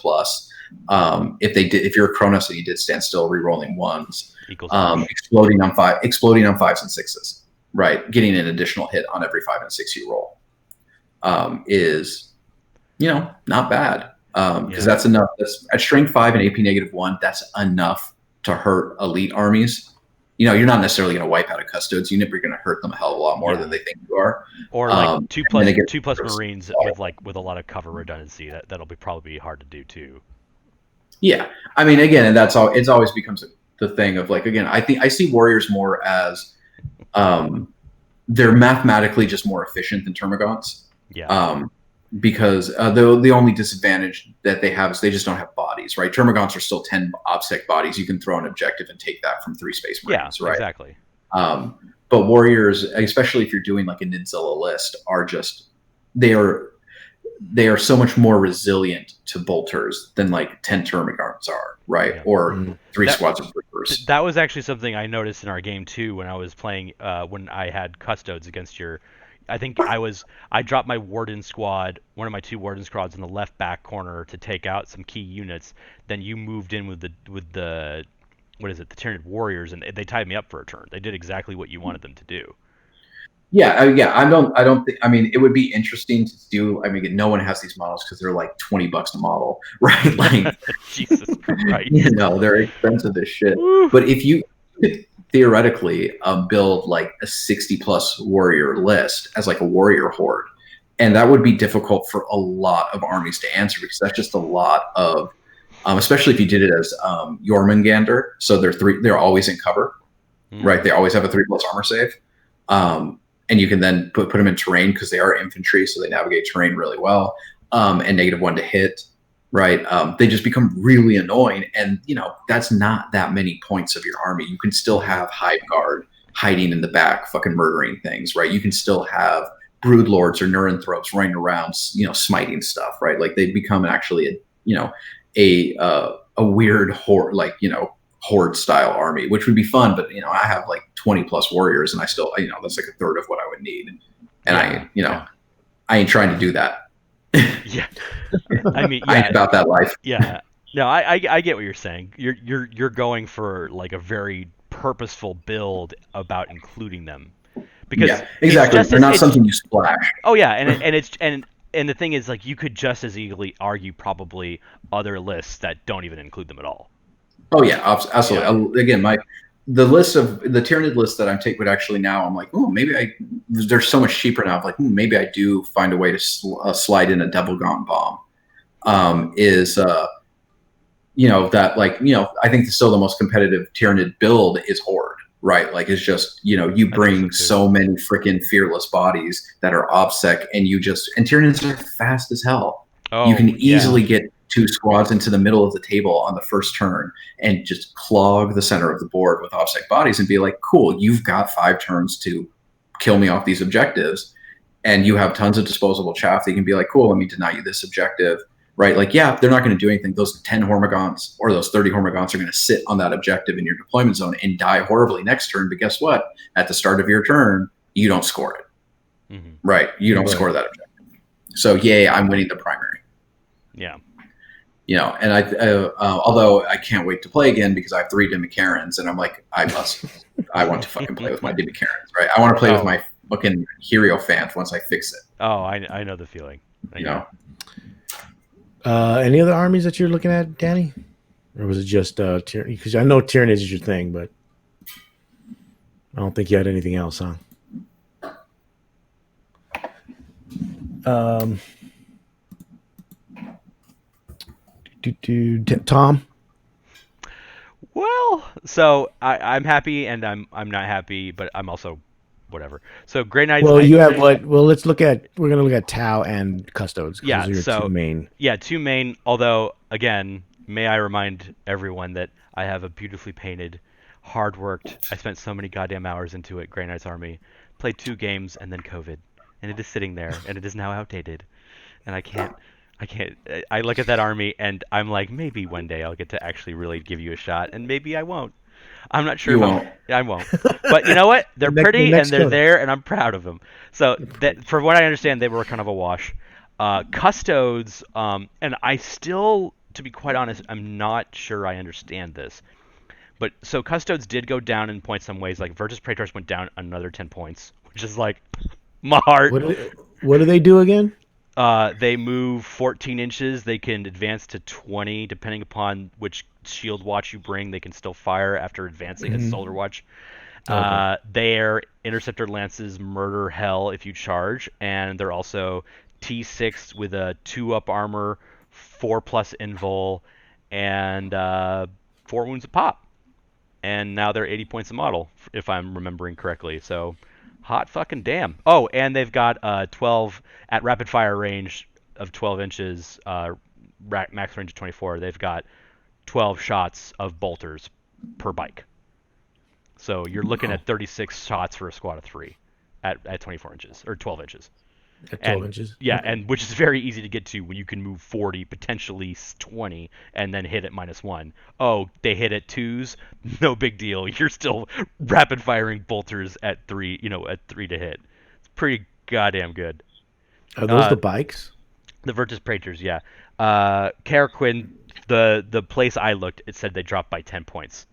If you're a Chronos and you did stand still, re-rolling 1s, exploding on 5s and 6s, right? Getting an additional hit on every 5 and 6 you roll, is, not bad. Because that's enough. That's at strength 5 and AP -1. That's enough to hurt elite armies. You're not necessarily going to wipe out a Custodes unit, but you're going to hurt them a hell of a lot more than they think you are. Or like 2+ Marines with a lot of cover redundancy. That'll probably be hard to do too. Yeah, I mean, again, and that's all. It always becomes the thing of like, again, I think I see warriors more as they're mathematically just more efficient than Termagants. Yeah. Because the only disadvantage that they have is they just don't have bodies, right? Termagants are still 10 OBSEC bodies. You can throw an objective and take that from 3 Space Marines, right? Exactly. But warriors, especially if you're doing like a Nidzilla list, they are so much more resilient to bolters than like 10 termagants are, right? Yeah. Or three squads of reapers. That was actually something I noticed in our game too when I was playing when I had custodes against your. I dropped my warden squad, one of my 2 warden squads in the left back corner to take out some key units. Then you moved in with the what is it, the Tyranid warriors, and they tied me up for a turn. They did exactly what you wanted them to do. Yeah. I don't think. I mean, it would be interesting to do. I mean, no one has these models because they're like $20 a model, right? Like, Jesus Christ. They're expensive as shit. Woo. But if you could theoretically build like a 60+ warrior list as like a warrior horde, and that would be difficult for a lot of armies to answer because that's just a lot of, especially if you did it as Jormungandr. So they're always in cover, right? They always have a 3+ armor save. And you can then put them in terrain because they are infantry, so they navigate terrain really well. And -1 to hit, right? They just become really annoying, and that's not that many points of your army. You can still have Hive Guard hiding in the back, fucking murdering things, right? You can still have Broodlords or Neuranthropes running around, smiting stuff, right? Like they become actually a weird horde, like horde style army, which would be fun, but I have like 20+ warriors and I still that's like a third of what I would need, and I ain't trying to do that. Yeah. I mean, I ain't about that life. Yeah. No, I get what you're saying. You're going for like a very purposeful build about including them, because exactly, they're not something you splash. Oh yeah, and the thing is, like, you could just as easily argue probably other lists that don't even include them at all. Oh yeah, absolutely. Again, the list of the Tyranid list that I'm taking would actually now I'm like, oh, maybe they're so much cheaper now. I'm like, maybe I do find a way to slide in a Devil Gaunt Bomb. That like I think still the most competitive Tyranid build is Horde, right? Like it's just you bring so many freaking fearless bodies that are OBSEC, and Tyranids are fast as hell. Oh, you can easily get 2 squads into the middle of the table on the first turn and just clog the center of the board with OBSEC bodies and be like, cool, you've got 5 turns to kill me off these objectives, and you have tons of disposable chaff that you can be like, cool, let me deny you this objective, right? Like, yeah, they're not going to do anything. Those 10 Hormagaunts or those 30 Hormagaunts are going to sit on that objective in your deployment zone and die horribly next turn, but guess what? At the start of your turn, you don't score it, right? You don't score that objective. So, yay, I'm winning the primary. Yeah. And although I can't wait to play again because I have 3 Demicarans, and I'm like, I want to fucking play with my Demicarans, right? I want to play with my fucking Hierophant once I fix it. Oh, I know the feeling. Any other armies that you're looking at, Danny? Or was it just Tyranny? Because I know Tyranny is your thing, but I don't think you had anything else, huh? Tom? Well, so I'm happy and I'm not happy, but I'm also whatever. So Grey Knights. Well, you have what? Well, we're gonna look at Tau and Custodes. Yeah, those are your 2 main. Yeah, 2 main. Although, again, may I remind everyone that I have a beautifully painted, hard worked. I spent so many goddamn hours into it. Grey Knights army. Played 2 games and then COVID, and it is sitting there and it is now outdated, and I can't. I look at that army and I'm like, maybe one day I'll get to actually really give you a shot, and maybe I won't. I'm not sure. I won't. But you know what? They're pretty and they're there, and I'm proud of them. So for what I understand, they were kind of a wash. Custodes, and I still, to be quite honest, I'm not sure I understand this. But so Custodes did go down in points some ways. Like Virtus Praetors went down another 10 points, which is like my heart. What do they do again? They move 14 inches. They can advance to 20, depending upon which shield watch you bring. They can still fire after advancing as Solar Watch. Okay. Their Interceptor Lances murder hell if you charge, and they're also T6 with a 2-up armor, 4+ invul, and 4 wounds a pop. And now they're 80 points a model, if I'm remembering correctly. So hot fucking damn. Oh, and they've got 12 at rapid fire range of 12 inches, max range of 24. They've got 12 shots of bolters per bike. So you're looking at 36 shots for a squad of 3 at 24 inches or 12 inches. At 12 And inches. yeah, Okay. and which is very easy to get to when you can move 40, potentially 20, and then hit at -1. Oh, they hit at 2s, no big deal. You're still rapid firing bolters at 3, at 3 to hit. It's pretty goddamn good. Are those Uh, the bikes? the Virtus Praetors, yeah. Caraquin, the place I looked, it said they dropped by 10 points.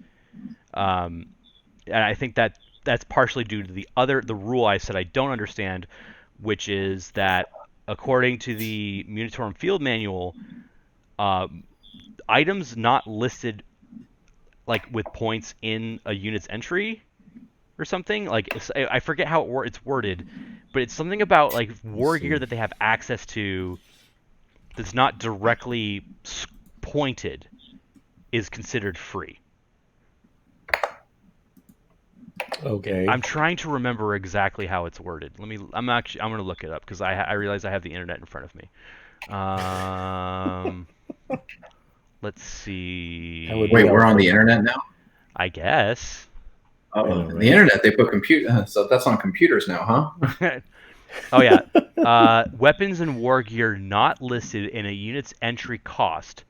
Um, and I think that's partially due to the rule I said I don't understand, which is that according to the Munitorum Field Manual, um, items not listed like with points in a unit's entry or something like I forget how it's worded, but it's something about like Let's war gear see. that they have access to that's not directly pointed is considered free. Okay. I'm trying to remember exactly how it's worded. I'm going to look it up because I realize I have the internet in front of me. Um, let's That would see. be Wait, we're on the helpful. internet now. I guess. I Oh, know, the right? internet. They put compute. So that's on computers now, huh? Oh yeah. Weapons and war gear not listed in a unit's entry cost.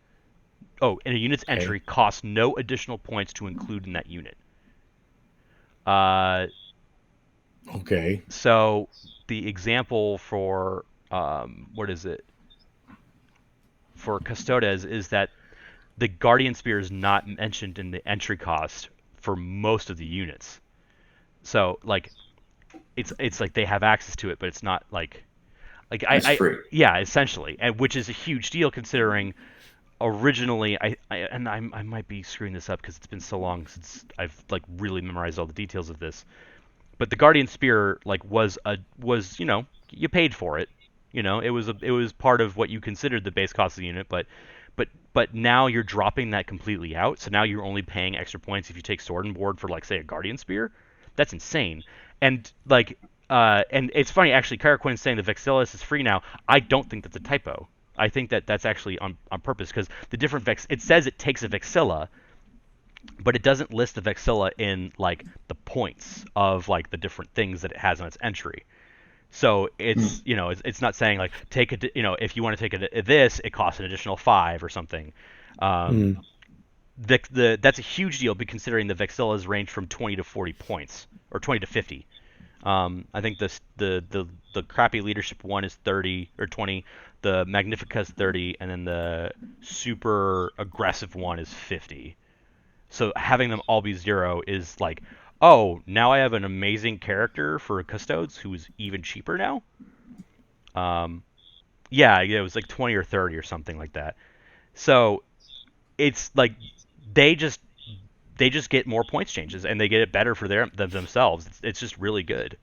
Oh, in a unit's Okay. entry cost no additional points to include in that unit. Uh, Okay. so the example for what is it? For Custodes is that the Guardian Spear is not mentioned in the entry cost for most of the units. So like it's like they have access to it, but it's not like It's I free. yeah, essentially, and which is a huge deal considering originally I might be screwing this up because it's been so long since I've like really memorized all the details of this. But the Guardian Spear like was you paid for it. It was part of what you considered the base cost of the unit, but now you're dropping that completely out. So now you're only paying extra points if you take Sword and Board for like say a Guardian Spear. That's insane. And like and it's funny actually. Caraquin saying the Vexillus is free now. I don't think that's a typo. I think that that's actually on purpose because the different it says it takes a Vexilla, but it doesn't list the Vexilla in like the points of like the different things that it has on its entry. So Hmm. it's not saying like take a if you want to take this it costs an additional 5 or something. Um, Hmm. that's a huge deal, considering the Vexillas range from 20 to 40 points or 20 to 50. I think the crappy leadership one is 30 or 20, the Magnifica is 30, and then the super aggressive one is 50. So having them all be 0 is like, oh, now I have an amazing character for Custodes who's even cheaper now. Um, yeah, it was like 20 or 30 or something like that. So it's like they just they just get more points changes and they get it better for themselves. It's just really good.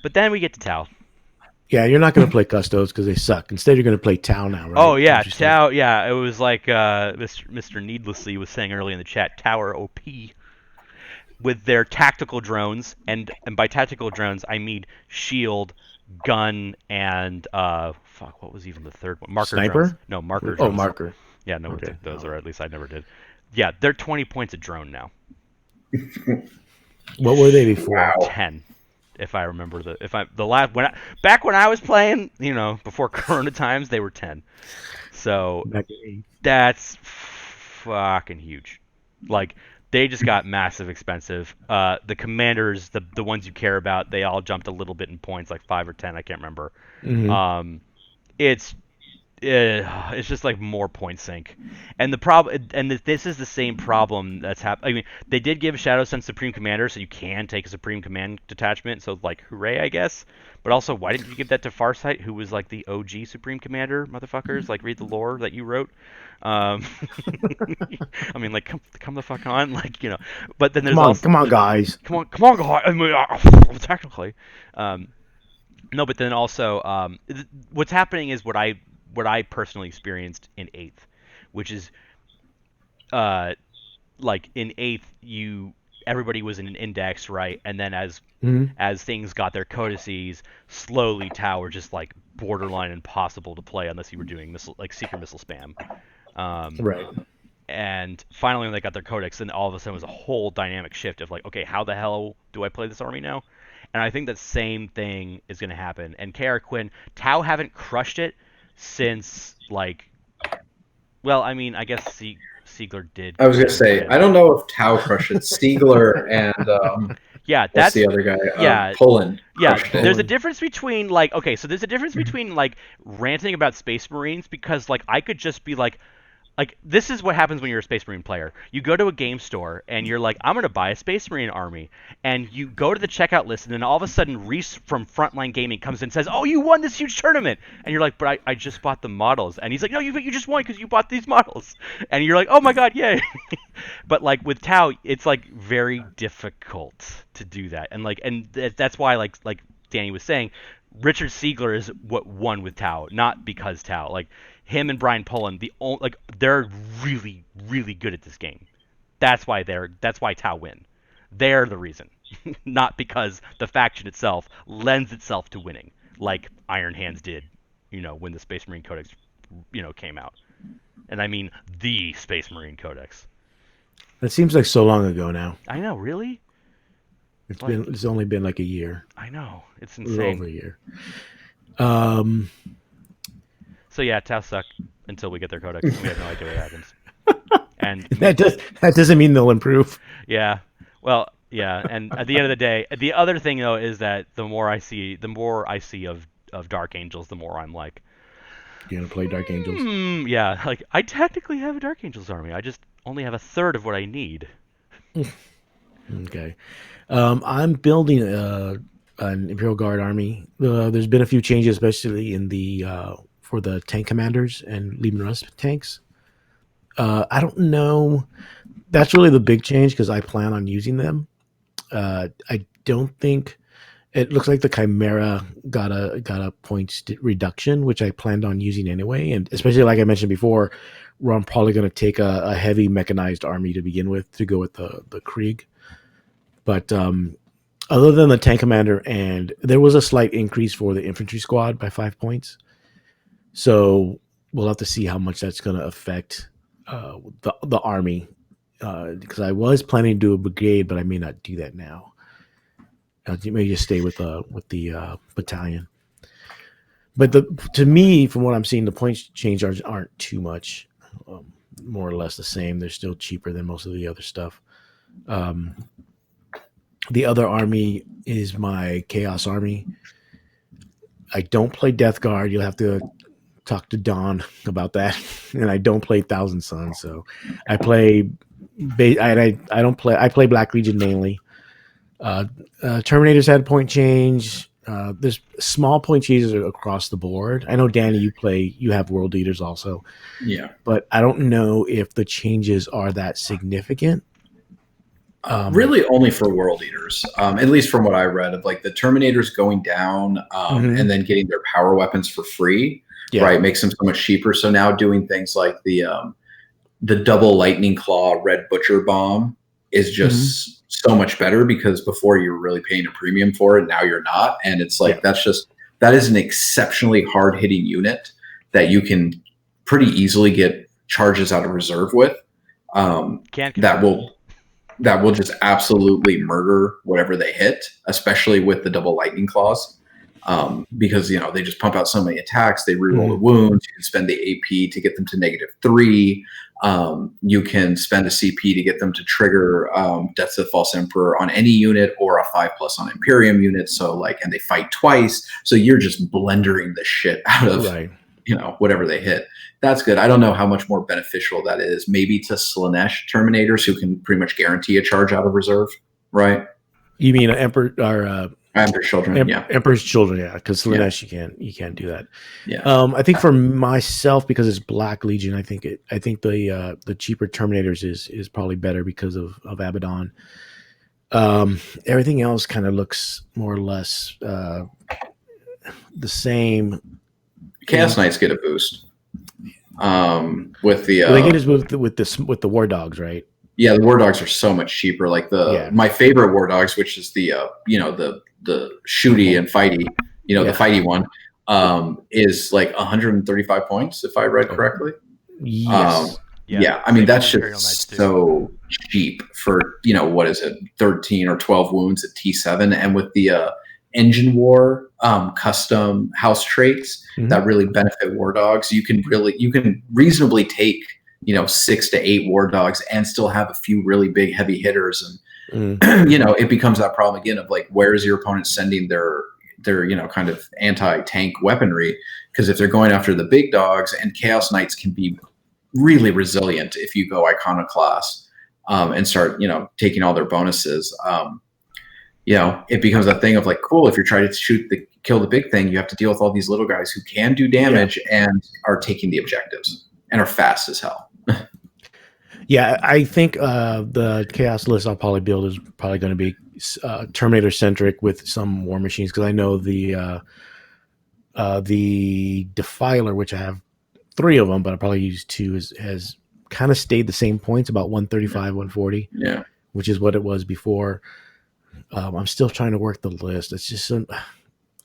But then we get to Tau. Yeah, you're not going to play Custos because they suck. Instead, you're going to play Tau now, Oh right? yeah, What you said. Tau. Yeah, it was like Mr. Needlessly was saying earlier in the chat. Tower OP with their tactical drones, and by tactical drones I mean shield, gun, and fuck, what was even the third one? Marker drones. Sniper? No, marker Oh, drones. marker. Yeah, no one Okay. took those, Oh. or at least I never did. Yeah, they're 20 points a drone now. What were they before? Wow. 10, if I remember the last back when I was playing, before Corona times, they were 10. So Back in eight. that's fucking huge. Like they just got massive expensive. The commanders, the ones you care about, they all jumped a little bit in points, like 5 or 10. I can't remember. Mm-hmm. Um, it's it's just like more point sink, and the problem, and this is the same problem that's happened. I mean, they did give Shadow Sun Supreme Commander, so you can take a Supreme Command detachment. So like, hooray, I guess. But also, why didn't you give that to Farsight, who was like the OG Supreme Commander, motherfuckers? Like, read the lore that you wrote. Um, I mean, like, come the fuck on, like But then there's also Come on, guys. come on, guys. I mean, technically, um, no, but then also, what's happening is what I personally experienced in eighth, which is uh like in eighth everybody was in an index, right, and then Mm-hmm. as things got their codices, slowly Tau were just like borderline impossible to play unless you were doing missile like seeker missile spam. Um, Right. and finally when they got their codex, then all of a sudden it was a whole dynamic shift of like, okay, how the hell do I play this army now? And I think that same thing is going to happen. And KR Quinn, Tau haven't crushed it since, like, well, I mean, I guess Siegler did. I was going to say, I don't know if Tau crushed it. Siegler and yeah, what's that's the other guy? yeah. Poland. Yeah, It. there's a difference between like okay, so there's a difference between like ranting about Space Marines because like I could just be like this is what happens when you're a Space Marine player. You go to a game store and you're like, I'm gonna buy a Space Marine army, and you go to the checkout list, and then all of a sudden Reese from Frontline Gaming comes in and says, "Oh, you won this huge tournament," and you're like, "But I just bought the models," and he's like, "No, you just won because you bought these models," and you're like, "Oh my god, yay!" But like with Tau, it's like very difficult to do that, and like that's why like Danny was saying, Richard Siegler is what won with Tau, not because Tau. Like him and Brian Pullen, they're really, really good at this game. That's why Tau win. They're the reason, not because the faction itself lends itself to winning, like Iron Hands did, when the Space Marine Codex, came out. And I mean the Space Marine Codex. That seems like so long ago now. I know, really? It's only been like a year. I know. It's insane. Over a year. So yeah, Tau suck until we get their codex. We have no idea what happens. And that doesn't mean they'll improve. Yeah. Well, yeah. And at the end of the day, the other thing though is that the more I see of Dark Angels, the more I'm like, you're gonna play Dark Angels. Yeah. Like I technically have a Dark Angels army. I just only have a third of what I need. Okay. I'm building an Imperial Guard army. There's been a few changes, especially in the for the tank commanders and Leman Russ tanks. I don't know. That's really the big change because I plan on using them. I don't think it looks like the Chimera got a points reduction, which I planned on using anyway. And especially like I mentioned before, where I'm probably going to take a heavy mechanized army to begin with to go with the Krieg. But other than the tank commander, and there was a slight increase for the infantry squad by 5 points. So we'll have to see how much that's going to affect the army. Because I was planning to do a brigade, but I may not do that now. I may just stay with the battalion. But to me, from what I'm seeing, the points change aren't too much. More or less the same. They're still cheaper than most of the other stuff. The other army is my Chaos Army. I don't play Death Guard. You'll have to talk to Don about that. And I don't play Thousand Suns, so I play. I play Black Legion mainly. Terminators had point change. There's small point changes across the board. I know, Danny, you have World Leaders also. Yeah, but I don't know if the changes are that significant. Really only for World Eaters, at least from what I read of like the Terminators going down and then getting their power weapons for free, right? Makes them so much cheaper. So now doing things like the double Lightning Claw Red Butcher Bomb is just so much better because before you were really paying a premium for it. Now you're not. And it's like, that is an exceptionally hard hitting unit that you can pretty easily get charges out of reserve with. That will just absolutely murder whatever they hit, especially with the double Lightning Claws. Because, they just pump out so many attacks. They reroll the wounds. You can spend the AP to get them to -3. You can spend a CP to get them to trigger Death to the False Emperor on any unit or a 5+ on Imperium unit. So and they fight twice. So you're just blendering the shit out of whatever they hit. That's good. I don't know how much more beneficial that is. Maybe to Slaanesh Terminators who can pretty much guarantee a charge out of reserve, right? You mean Emperor or Emperor's Children? Yeah, Emperor's Children. Yeah, because Slaanesh you can't do that. Yeah. I think for myself, because it's Black Legion, I think the cheaper Terminators is probably better because of Abaddon. Everything else kind of looks more or less the same. Chaos Knights get a boost. With the they get us with the War Dogs, right? Yeah, the War Dogs are so much cheaper. Like my favorite War Dogs, which is the shooty and fighty, the fighty one, is like 135 points if I read correctly. Yes. Yeah, I mean that's Imperial Knights just so cheap for what is it, 13 or 12 wounds at T7, and with the engine war custom house traits that really benefit war dogs, you can reasonably take 6 to 8 war dogs and still have a few really big heavy hitters, and it becomes that problem again of like, where is your opponent sending their kind of anti-tank weaponry? Because if they're going after the big dogs, and Chaos Knights can be really resilient if you go Iconoclast and start taking all their bonuses, it becomes a thing of like, cool, if you're trying to kill the big thing, you have to deal with all these little guys who can do damage and are taking the objectives and are fast as hell. Yeah, I think the Chaos list I'll probably build is probably going to be Terminator centric with some war machines, because I know the Defiler, which I have 3 of them, but I probably use 2, has kind of stayed the same points, about 135, 140. Yeah, which is what it was before. I'm still trying to work the list. It's just I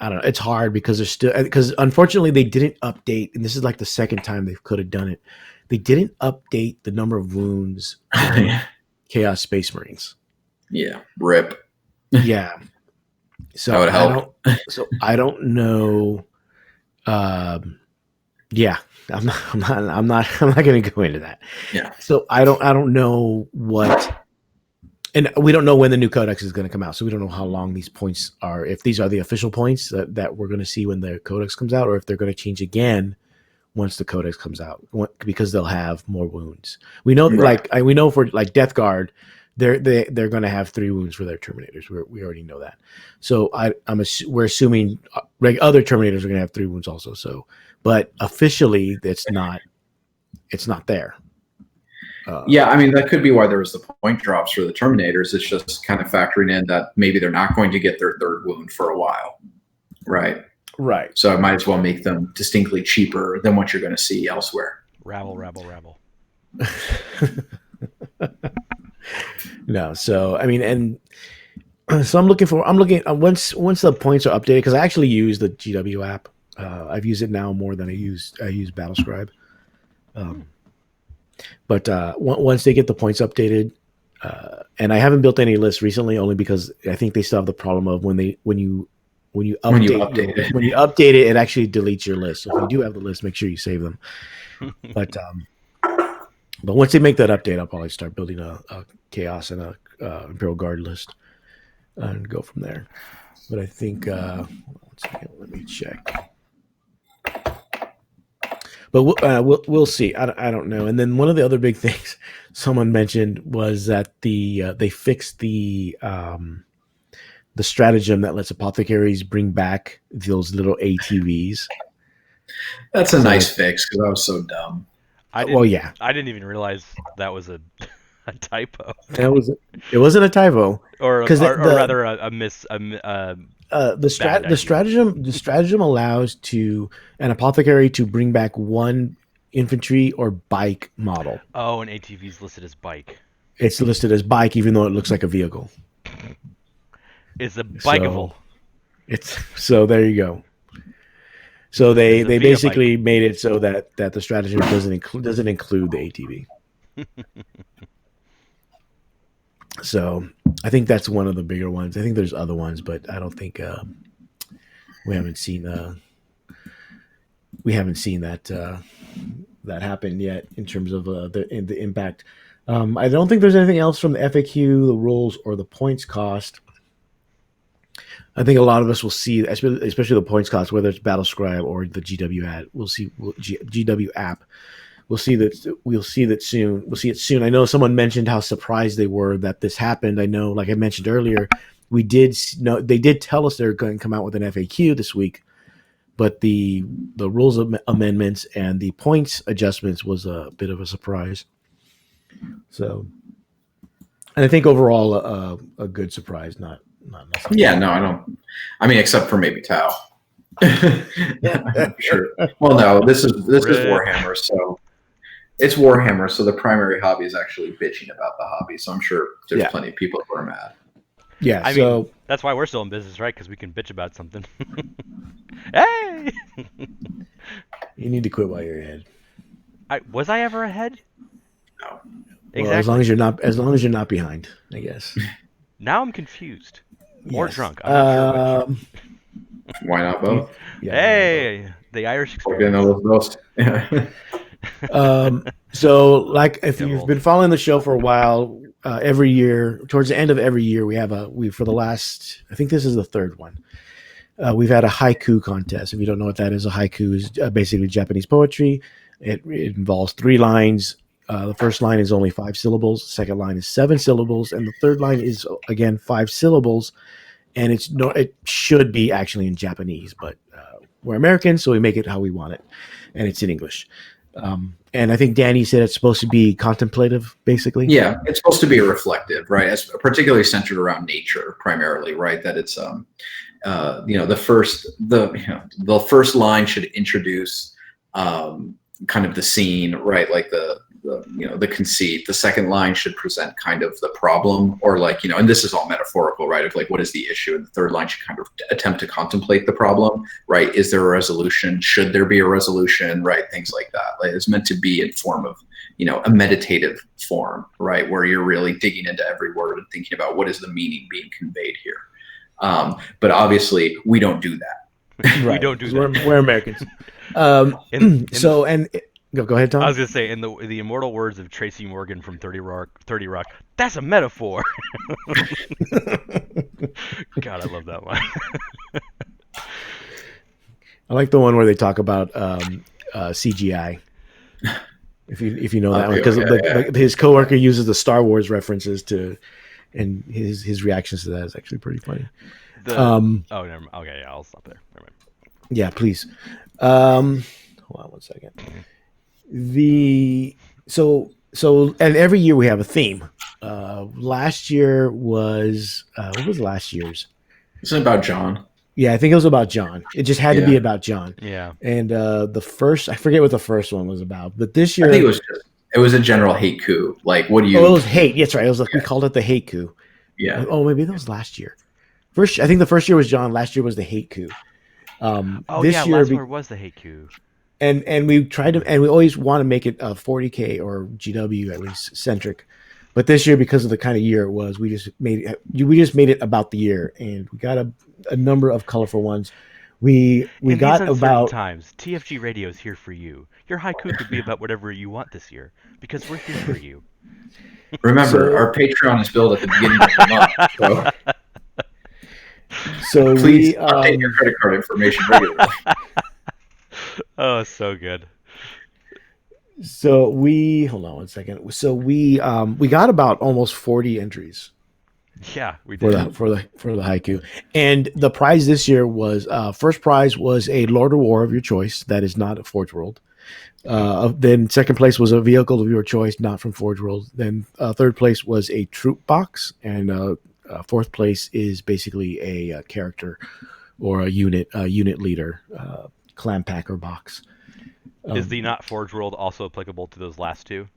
don't know. It's hard because unfortunately they didn't update, and this is like the second time they could have done it. They didn't update the number of wounds in Chaos Space Marines. Yeah, rip. Yeah. So that would help. I don't know. Yeah, I'm not going to go into that. Yeah. So I don't know what, and we don't know when the new codex is going to come out. So we don't know how long these points are. If these are the official points that we're going to see when the codex comes out, or if they're going to change again once the codex comes out, because they'll have more wounds. We know, we know for like Death Guard, they're going to have 3 wounds for their Terminators. We already know that. So we're assuming other Terminators are going to have 3 wounds also. So, but officially, it's not there. Yeah, I mean, that could be why there was the point drops for the Terminators. It's just kind of factoring in that maybe they're not going to get their 3rd wound for a while, right? Right. So I might as well make them distinctly cheaper than what you're going to see elsewhere. Rabble. No, so I mean, and so I'm looking once the points are updated, because I actually use the GW app. I've used it now more than I use Battlescribe. But once they get the points updated, and I haven't built any lists recently, only because I think they still have the problem of when you update it, it actually deletes your list. So if you do have the list, make sure you save them. But once they make that update, I'll probably start building a Chaos and a Imperial Guard list and go from there. But I think one second, let me check. But we'll see. I don't know. And then one of the other big things someone mentioned was that they fixed the stratagem that lets apothecaries bring back those little ATVs. That's a nice fix, because I was so dumb. I didn't even realize that was a typo. It wasn't a typo, or rather a miss. The stratagem allows an apothecary to bring back 1 infantry or bike model. Oh, an ATV is listed as bike. It's listed as bike, even though it looks like a vehicle. It's a bikeable. So there you go. So they basically made it so that the stratagem doesn't include the ATV. So I think that's one of the bigger ones. I think there's other ones, but I don't think we haven't seen that that happen yet in terms of the impact. I don't think there's anything else from the FAQ, the rules, or the points cost. I think a lot of us will see, especially the points cost, whether it's Battlescribe or the GW app. GW app. We'll see that soon. We'll see it soon. I know someone mentioned how surprised they were that this happened. I know, like I mentioned earlier, they did tell us they're going to come out with an FAQ this week, but the rules amendments and the points adjustments was a bit of a surprise. So, and I think overall a good surprise, not nothing. Yeah, no, I don't. I mean, except for maybe Tau. I'm sure. Well, no, this is Warhammer, so it's Warhammer. So the primary hobby is actually bitching about the hobby. So I'm sure there's plenty of people who are mad. Yeah, I mean, that's why we're still in business, right? Because we can bitch about something. Hey! You need to quit while you're ahead. Was I ever ahead? No. Well, as long as you're not behind, I guess. Now I'm confused. Or Yes. drunk. I'm not sure which. Why not both? Yeah, Hey, the Irish Or getting experience. all those. So, like, if Yeah, you've well- been following the show for a while, every year, towards the end of every year, for the last, I think this is the third one. We've had a haiku contest. If you don't know what that is, a haiku is basically Japanese poetry. It involves 3 lines. The first line is only 5 syllables. The second line is 7 syllables, and the third line is again 5 syllables. And it should be actually in Japanese, but we're Americans, so we make it how we want it, and it's in English. And I think Danny said it's supposed to be contemplative, basically. Yeah, it's supposed to be reflective, right? It's particularly centered around nature, primarily, right? That it's the first line should introduce kind of the scene, right? Like the conceit. The second line should present kind of the problem, or like, and this is all metaphorical, right? Of like, what is the issue? And the third line should kind of attempt to contemplate the problem, right? Is there a resolution? Should there be a resolution, right? Things like that. Like, it's meant to be in form of, a meditative form, right? Where you're really digging into every word and thinking about what is the meaning being conveyed here. But obviously we don't do that. We don't do that. We're Americans. Go ahead, Tom. I was gonna say, in the immortal words of Tracy Morgan from 30 Rock, that's a metaphor. God, I love that one. I like the one where they talk about CGI. If you know that one, because his coworker uses the Star Wars references and his reactions to that is actually pretty funny. Never mind. Okay, yeah, I'll stop there. Never mind. Yeah, please. Hold on one second. And every year we have a theme. Last year was what was last year's? It's about John. Yeah, I think it was about John. It just had to be about John. Yeah. And the first, I forget what the first one was about, but this year I think it was a general hate coup. Like, what do you? Oh, it was hate. Yes, right. It was like we called it the hate coup. Yeah. Oh, maybe that was last year. I think the first year was John. Last year was the hate coup. Last year was the hate coup. And we tried to, and we always want to make it 40K or GW at least centric, but this year, because of the kind of year it was, we just made it about the year, and we got a number of colorful ones. We In got these about times. TFG Radio is here for you. Your haiku could be about whatever you want this year, because we're here for you. Remember, our Patreon is billed at the beginning of the month. So please update your credit card information regularly. Oh, so good. So hold on one second. So we got about almost 40 entries. Yeah, we did for the haiku, and the prize this year was first prize was a Lord of War of your choice that is not a Forge World. Then second place was a vehicle of your choice not from Forge World. Then third place was a troop box, and fourth place is basically a character or a unit leader clan packer box. Is the not Forge World also applicable to those last two?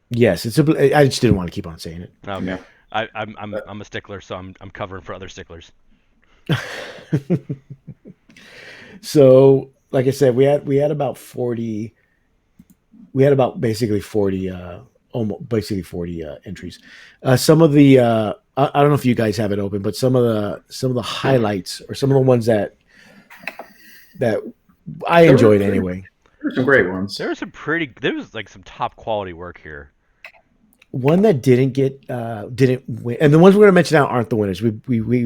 Yes, I just didn't want to keep on saying it. Okay. Yeah. I'm a stickler, so I'm covering for other sticklers. So, like I said, we had about 40. We had about basically 40, almost 40 entries. Some of the I don't know if you guys have it open, but some of the highlights or some of the ones that I enjoyed anyway. There's some great ones. There was like some top quality work here. One that didn't win, and the ones we're going to mention now aren't the winners. We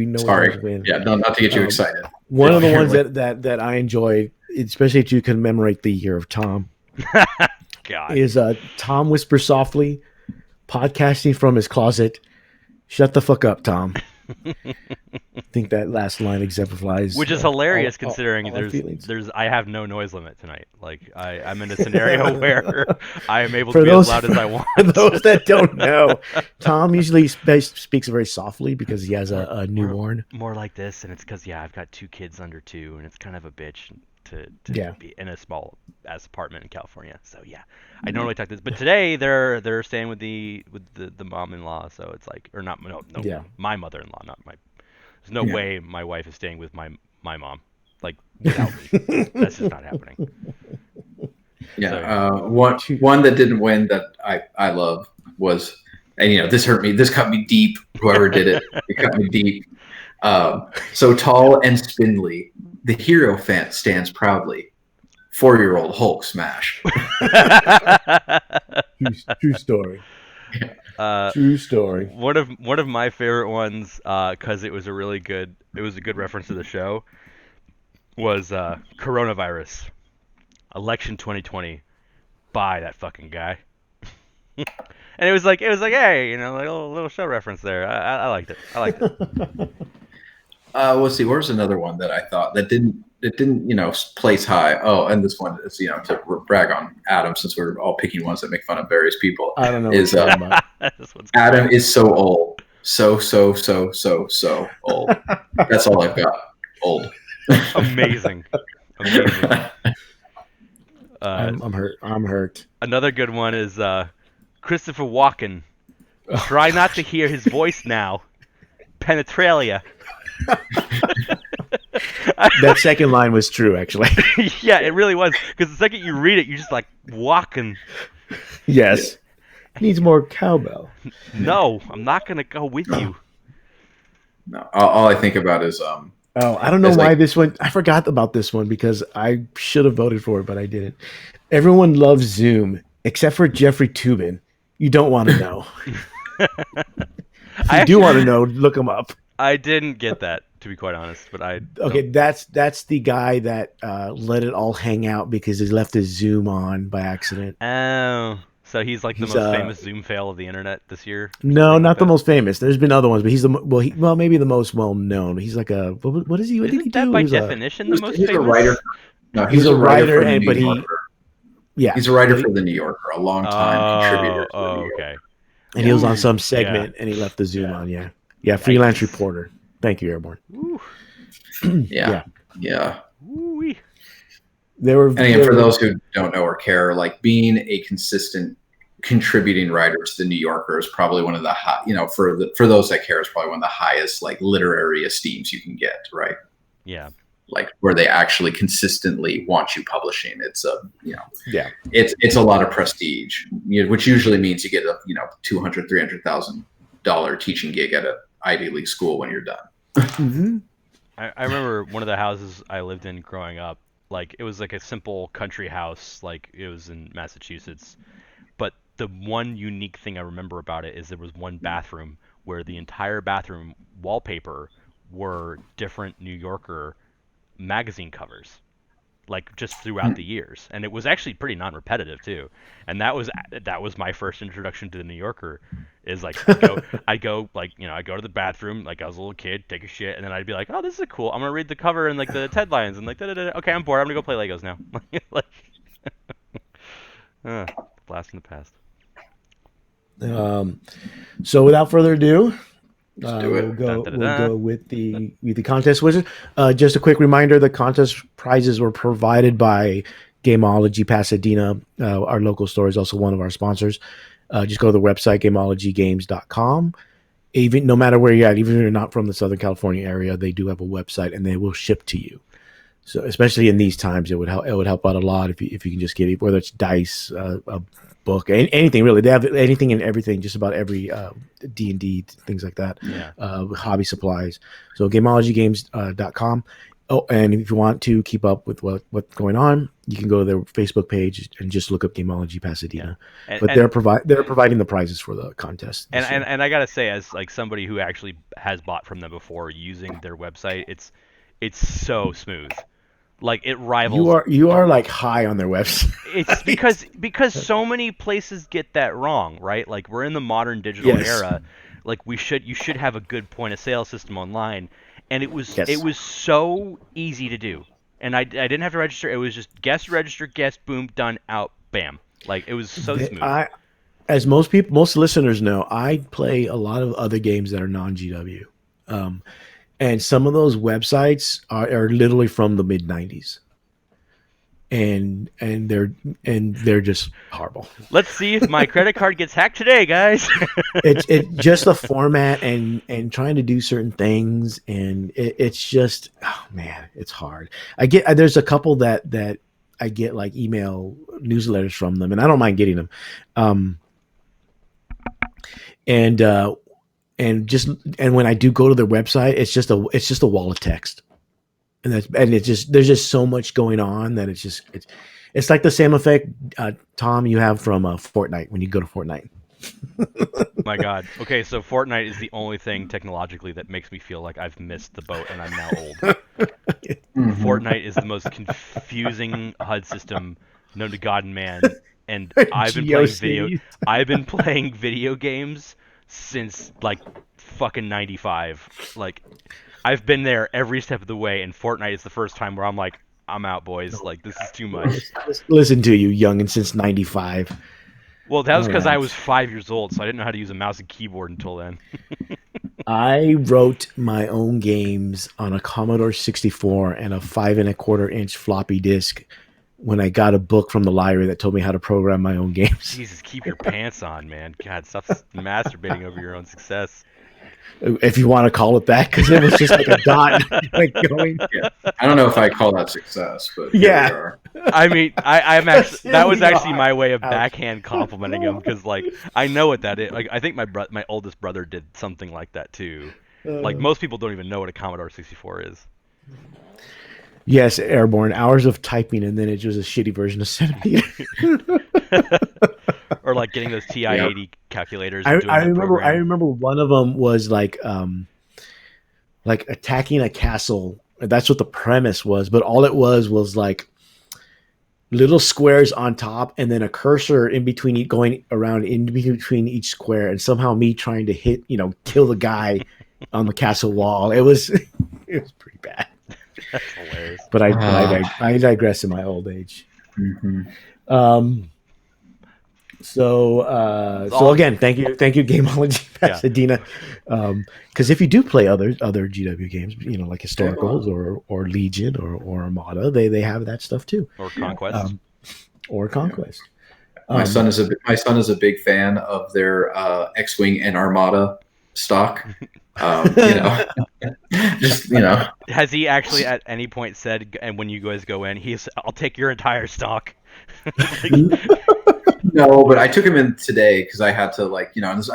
know. Sorry, win. Yeah, not to get you excited. One of the ones that I enjoyed, especially to commemorate the year of Tom, God, is Tom whispers softly, podcasting from his closet. Shut the fuck up, Tom. I think that last line exemplifies, which is hilarious all considering there's I have no noise limit tonight. Like I'm in a scenario where I am able For to be those- as loud as I want. For those that don't know, Tom usually speaks very softly because he has a newborn. More like this, and it's because I've got 2 kids under 2, and it's kind of a bitch to be in a small ass apartment in California. So I normally talk this, but today they're staying with the mom-in-law, so it's like, or not, no, my mother-in-law, not my. There's no way my wife is staying with my mom, like without me. That's just not happening. Yeah. So, One that didn't win that I love was, and this hurt me. This cut me deep. Whoever did it, it cut me deep. So tall and spindly, the hero fan stands proudly. 4-year-old Hulk smash. True story. True story. One of my favorite ones, because it was a good reference to the show, was coronavirus, election 2020, buy that fucking guy. And it was like, hey, like a little show reference there. I liked it. We'll see. Where's another one that I thought that didn't place high? Oh, and this one is to brag on Adam, since we're all picking ones that make fun of various people. I don't know. Is Adam is so old, so old. That's all I've got. Old. Amazing. I'm hurt. Another good one is Christopher Walken. Try not to hear his voice now. Penetralia. That second line was true, actually. Yeah, it really was. Because the second you read it, you're just like, Walken. Yes. Needs more cowbell. No, I'm not going to go with you. No, all I think about is I don't know why this one. I forgot about this one because I should have voted for it, but I didn't. Everyone loves Zoom except for Jeffrey Toobin. You don't want to know. If you do want to know, look him up. I didn't get that, to be quite honest, but Okay, that's the guy that let it all hang out because he left his Zoom on by accident. Oh, so he's like the most famous Zoom fail of the internet this year? No, not the most famous. There's been other ones, but he's maybe the most well known. He's like a what is he? What did he do? That by definition the most famous? He's a writer. No, he's a writer, but he's a writer for the New Yorker, a long time contributor. Okay. And he was on some segment, and he left the Zoom on. Yeah, freelance reporter. Thank you, Airborne. Yeah. Ooh-wee. For those who don't know or care, like being a consistent contributing writer to the New Yorker is probably one of the high, for those that care, is probably one of the highest like literary esteems you can get, right? Yeah. Like where they actually consistently want you publishing. It's it's a lot of prestige, which usually means you get a $200,000, $300,000 teaching gig at an Ivy League school when you're done. Mm-hmm. I remember one of the houses I lived in growing up. Like it was like a simple country house, like it was in Massachusetts. But the one unique thing I remember about it is there was one bathroom where the entire bathroom wallpaper were different New Yorker magazine covers, like just throughout the years, and it was actually pretty non-repetitive too. And that was my first introduction to the New Yorker. Is like I'd go to the bathroom like I was a little kid, take a shit, and then I'd be like, oh, this is cool. I'm gonna read the cover and like the headlines and like okay, I'm bored. I'm gonna go play Legos now. Blast in the past. So without further ado, we'll go with the contest wizard. Just a quick reminder: the contest prizes were provided by Gameology Pasadena. Our local store is also one of our sponsors. Just go to the website gameologygames.com. Even no matter where you're at, even if you're not from the Southern California area, they do have a website and they will ship to you. So especially in these times, it would help out a lot if you can just get it, whether it's dice, a book, anything really. They have anything and everything, just about every D&D, things like that. Yeah. Hobby supplies. So gameologygames.com. Oh, and if you want to keep up with what's going on, you can go to their Facebook page and just look up Gameology Pasadena. Yeah. But they're providing the prizes for the contest. And I gotta say, as like somebody who actually has bought from them before using their website, it's so smooth. Like it rivals. You are like high on their website. It's because so many places get that wrong, right? Like we're in the modern digital era. Like you should have a good point of sale system online, and it was so easy to do. And I didn't have to register. It was just guess, register, guess, boom, done, out, bam. Like it was so smooth. As most listeners know, I play a lot of other games that are non-GW. And some of those websites are literally from the mid '90s, and they're just horrible. Let's see if my credit card gets hacked today, guys. It's just the format and trying to do certain things, and it's just, oh man, it's hard. There's a couple that like email newsletters from them, and I don't mind getting them. And when I do go to their website, it's just a wall of text, and there's just so much going on that it's like the same effect, Tom, you have from Fortnite when you go to Fortnite. My God. Okay, so Fortnite is the only thing technologically that makes me feel like I've missed the boat and I'm now old. Fortnite is the most confusing HUD system known to God and man, and I've been playing video games since like fucking 95. Like, I've been there every step of the way, and Fortnite is the first time where I'm like, I'm out, boys. Like, this is too much. Listen to you, youngin, since 95. Well, that was because I was 5 years old, so I didn't know how to use a mouse and keyboard until then. I wrote my own games on a Commodore 64 and a 5 1/4-inch floppy disk when I got a book from the library that told me how to program my own games. Jesus, keep your pants on, man. God, stop masturbating over your own success. If you want to call it that, because it was just like a dot like going. Yeah. I don't know if I call that success, but yeah. I mean, I'm actually that was actually my way of backhand complimenting him, because like I know what that is. Like, I think my oldest brother did something like that too. Like, most people don't even know what a Commodore 64 is. Yes, Airborne. Hours of typing, and then it was a shitty version of Centipede. Or like getting those TI-80 calculators. I remember one of them was like attacking a castle. That's what the premise was, but all it was like little squares on top, and then a cursor in between, going around in between each square, and somehow me trying to hit, kill the guy on the castle wall. It was pretty bad. That's hilarious. But I digress in my old age. Mm-hmm. So again, thank you, Gameology, Pasadena. Because if you do play other GW games, like Historicals or Legion or Armada, they have that stuff too. Or Conquest. My son is a big fan of their X-Wing and Armada stock. Has he actually at any point said, and when you guys go in, I'll take your entire stock? No, but I took him in today because I had to, I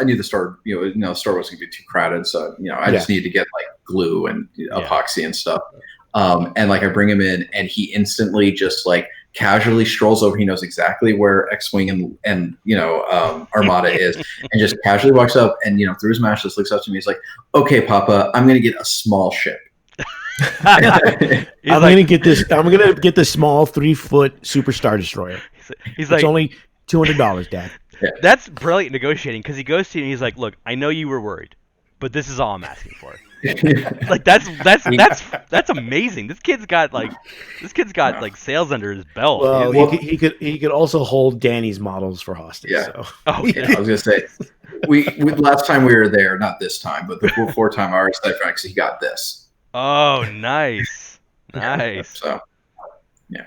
knew the store, the store wasn't going to be too crowded, so I just needed to get like glue and epoxy and stuff. And like I bring him in, and he instantly just like casually strolls over. He knows exactly where X-Wing and Armada is, and just casually walks up and through his mask just looks up to me. He's like, "Okay, Papa, I'm going to get a small ship." I'm gonna get this small 3-foot Super Star Destroyer. He's like, it's only $200, Dad. Yeah. That's brilliant negotiating, because he goes to you and he's like, "Look, I know you were worried, but this is all I'm asking for." Like, that's amazing. This kid's got like sales under his belt. Well, he could also hold Danny's models for hostage. Yeah. So. Oh, yeah. I was gonna say, we last time we were there, not this time, but the before time, I already said, Frank, he got this. Oh, nice. So, yeah.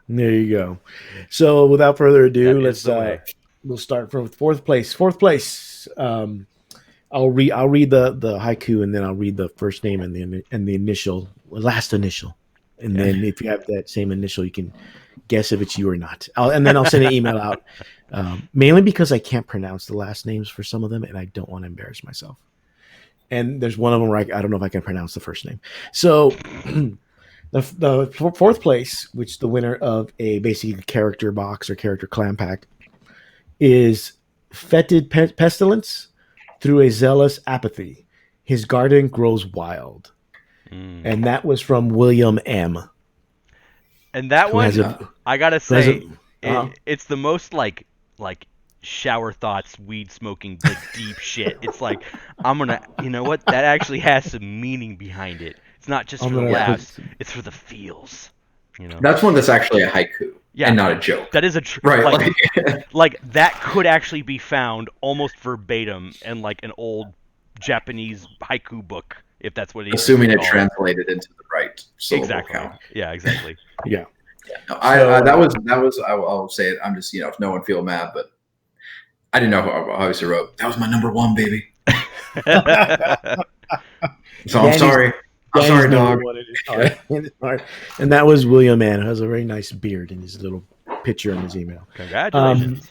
There you go. So, without further ado, we'll start from fourth place. Fourth place. I'll read the haiku, and then I'll read the first name and the initial, last initial, and then if you have that same initial, you can guess if it's you or not. And then I'll send an email out, mainly because I can't pronounce the last names for some of them, and I don't want to embarrass myself. And there's one of them where I don't know if I can pronounce the first name. So the fourth place, which the winner of basically a character box or character clan pack, is Fetid Pestilence. Through a zealous apathy, his garden grows wild. And that was from William M. And that one, I gotta say, it's the most like shower thoughts, weed smoking, like deep shit. It's like, I'm gonna, what? That actually has some meaning behind it. It's not just for the laughs; it's for the feels. That's one that's actually a haiku. Yeah, and not a joke. That is right. Like that could actually be found almost verbatim in like an old Japanese haiku book, if that's what it is. Assuming it translated into the right syllable count. Yeah, exactly. Yeah. No, that was. I will say it. I'm just if no one feel mad, but I didn't know who I obviously wrote. That was my number one, baby. So I'm sorry. I'm sorry, number dog. one in his heart. And that was William Mann, who has a very nice beard in his little picture in his email. Congratulations.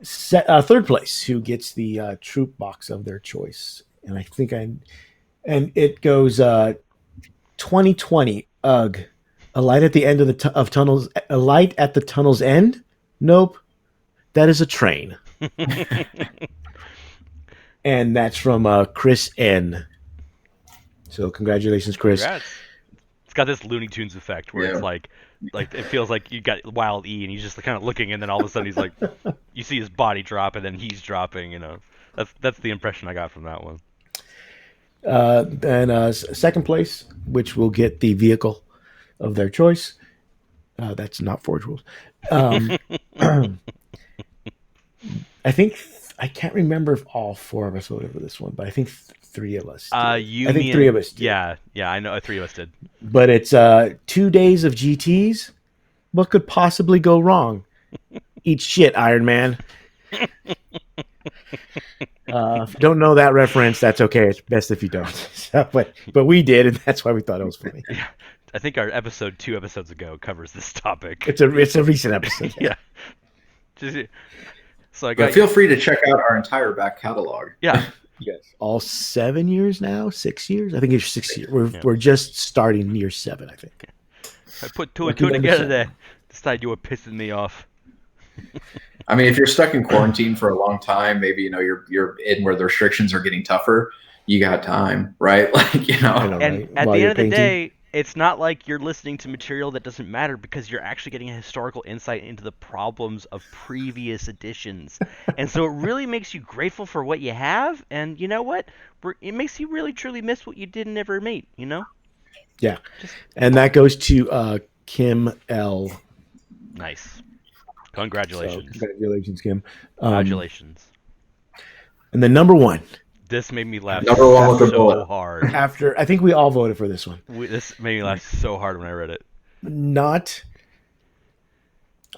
Third place, who gets the troop box of their choice. And and it goes 2020 UGG. A light at the end of tunnels. A light at the tunnel's end? Nope. That is a train. And that's from Chris N. So congratulations, Chris. Congrats. It's got this Looney Tunes effect where it's like it feels like you got Wild E and he's just kind of looking, and then all of a sudden he's like, you see his body drop, and then he's dropping. You know, that's the impression I got from that one. And second place, which will get the vehicle of their choice. That's not Forge Rules. I think I can't remember if all four of us voted for this one, but I think three of us did. I think three of us did. Yeah, I know 3 of us did. But it's 2 days of GTs. What could possibly go wrong? Eat shit, Iron Man. If you don't know that reference, that's okay. It's best if you don't. So, but we did, and that's why we thought it was funny. Yeah. I think our episode 2 episodes ago covers this topic. It's a recent episode. Yeah. So feel free to check out our entire back catalog. Yeah. Yes. All 7 years now? 6 years? I think it's 6 years. We're just starting year 7, I think. I put 2 and 2 together there. Decided you were pissing me off. I mean, if you're stuck in quarantine for a long time, maybe you're in where the restrictions are getting tougher. You got time, right? And at the end of the day, it's not like you're listening to material that doesn't matter, because you're actually getting a historical insight into the problems of previous editions. And so it really makes you grateful for what you have. And you know what? It makes you really, truly miss what you didn't ever meet, you know? Yeah. And that goes to Kim L. Nice. Congratulations. So, congratulations, Kim. Congratulations. And then number one. This made me laugh so hard. I think we all voted for this one. This made me laugh so hard when I read it. Not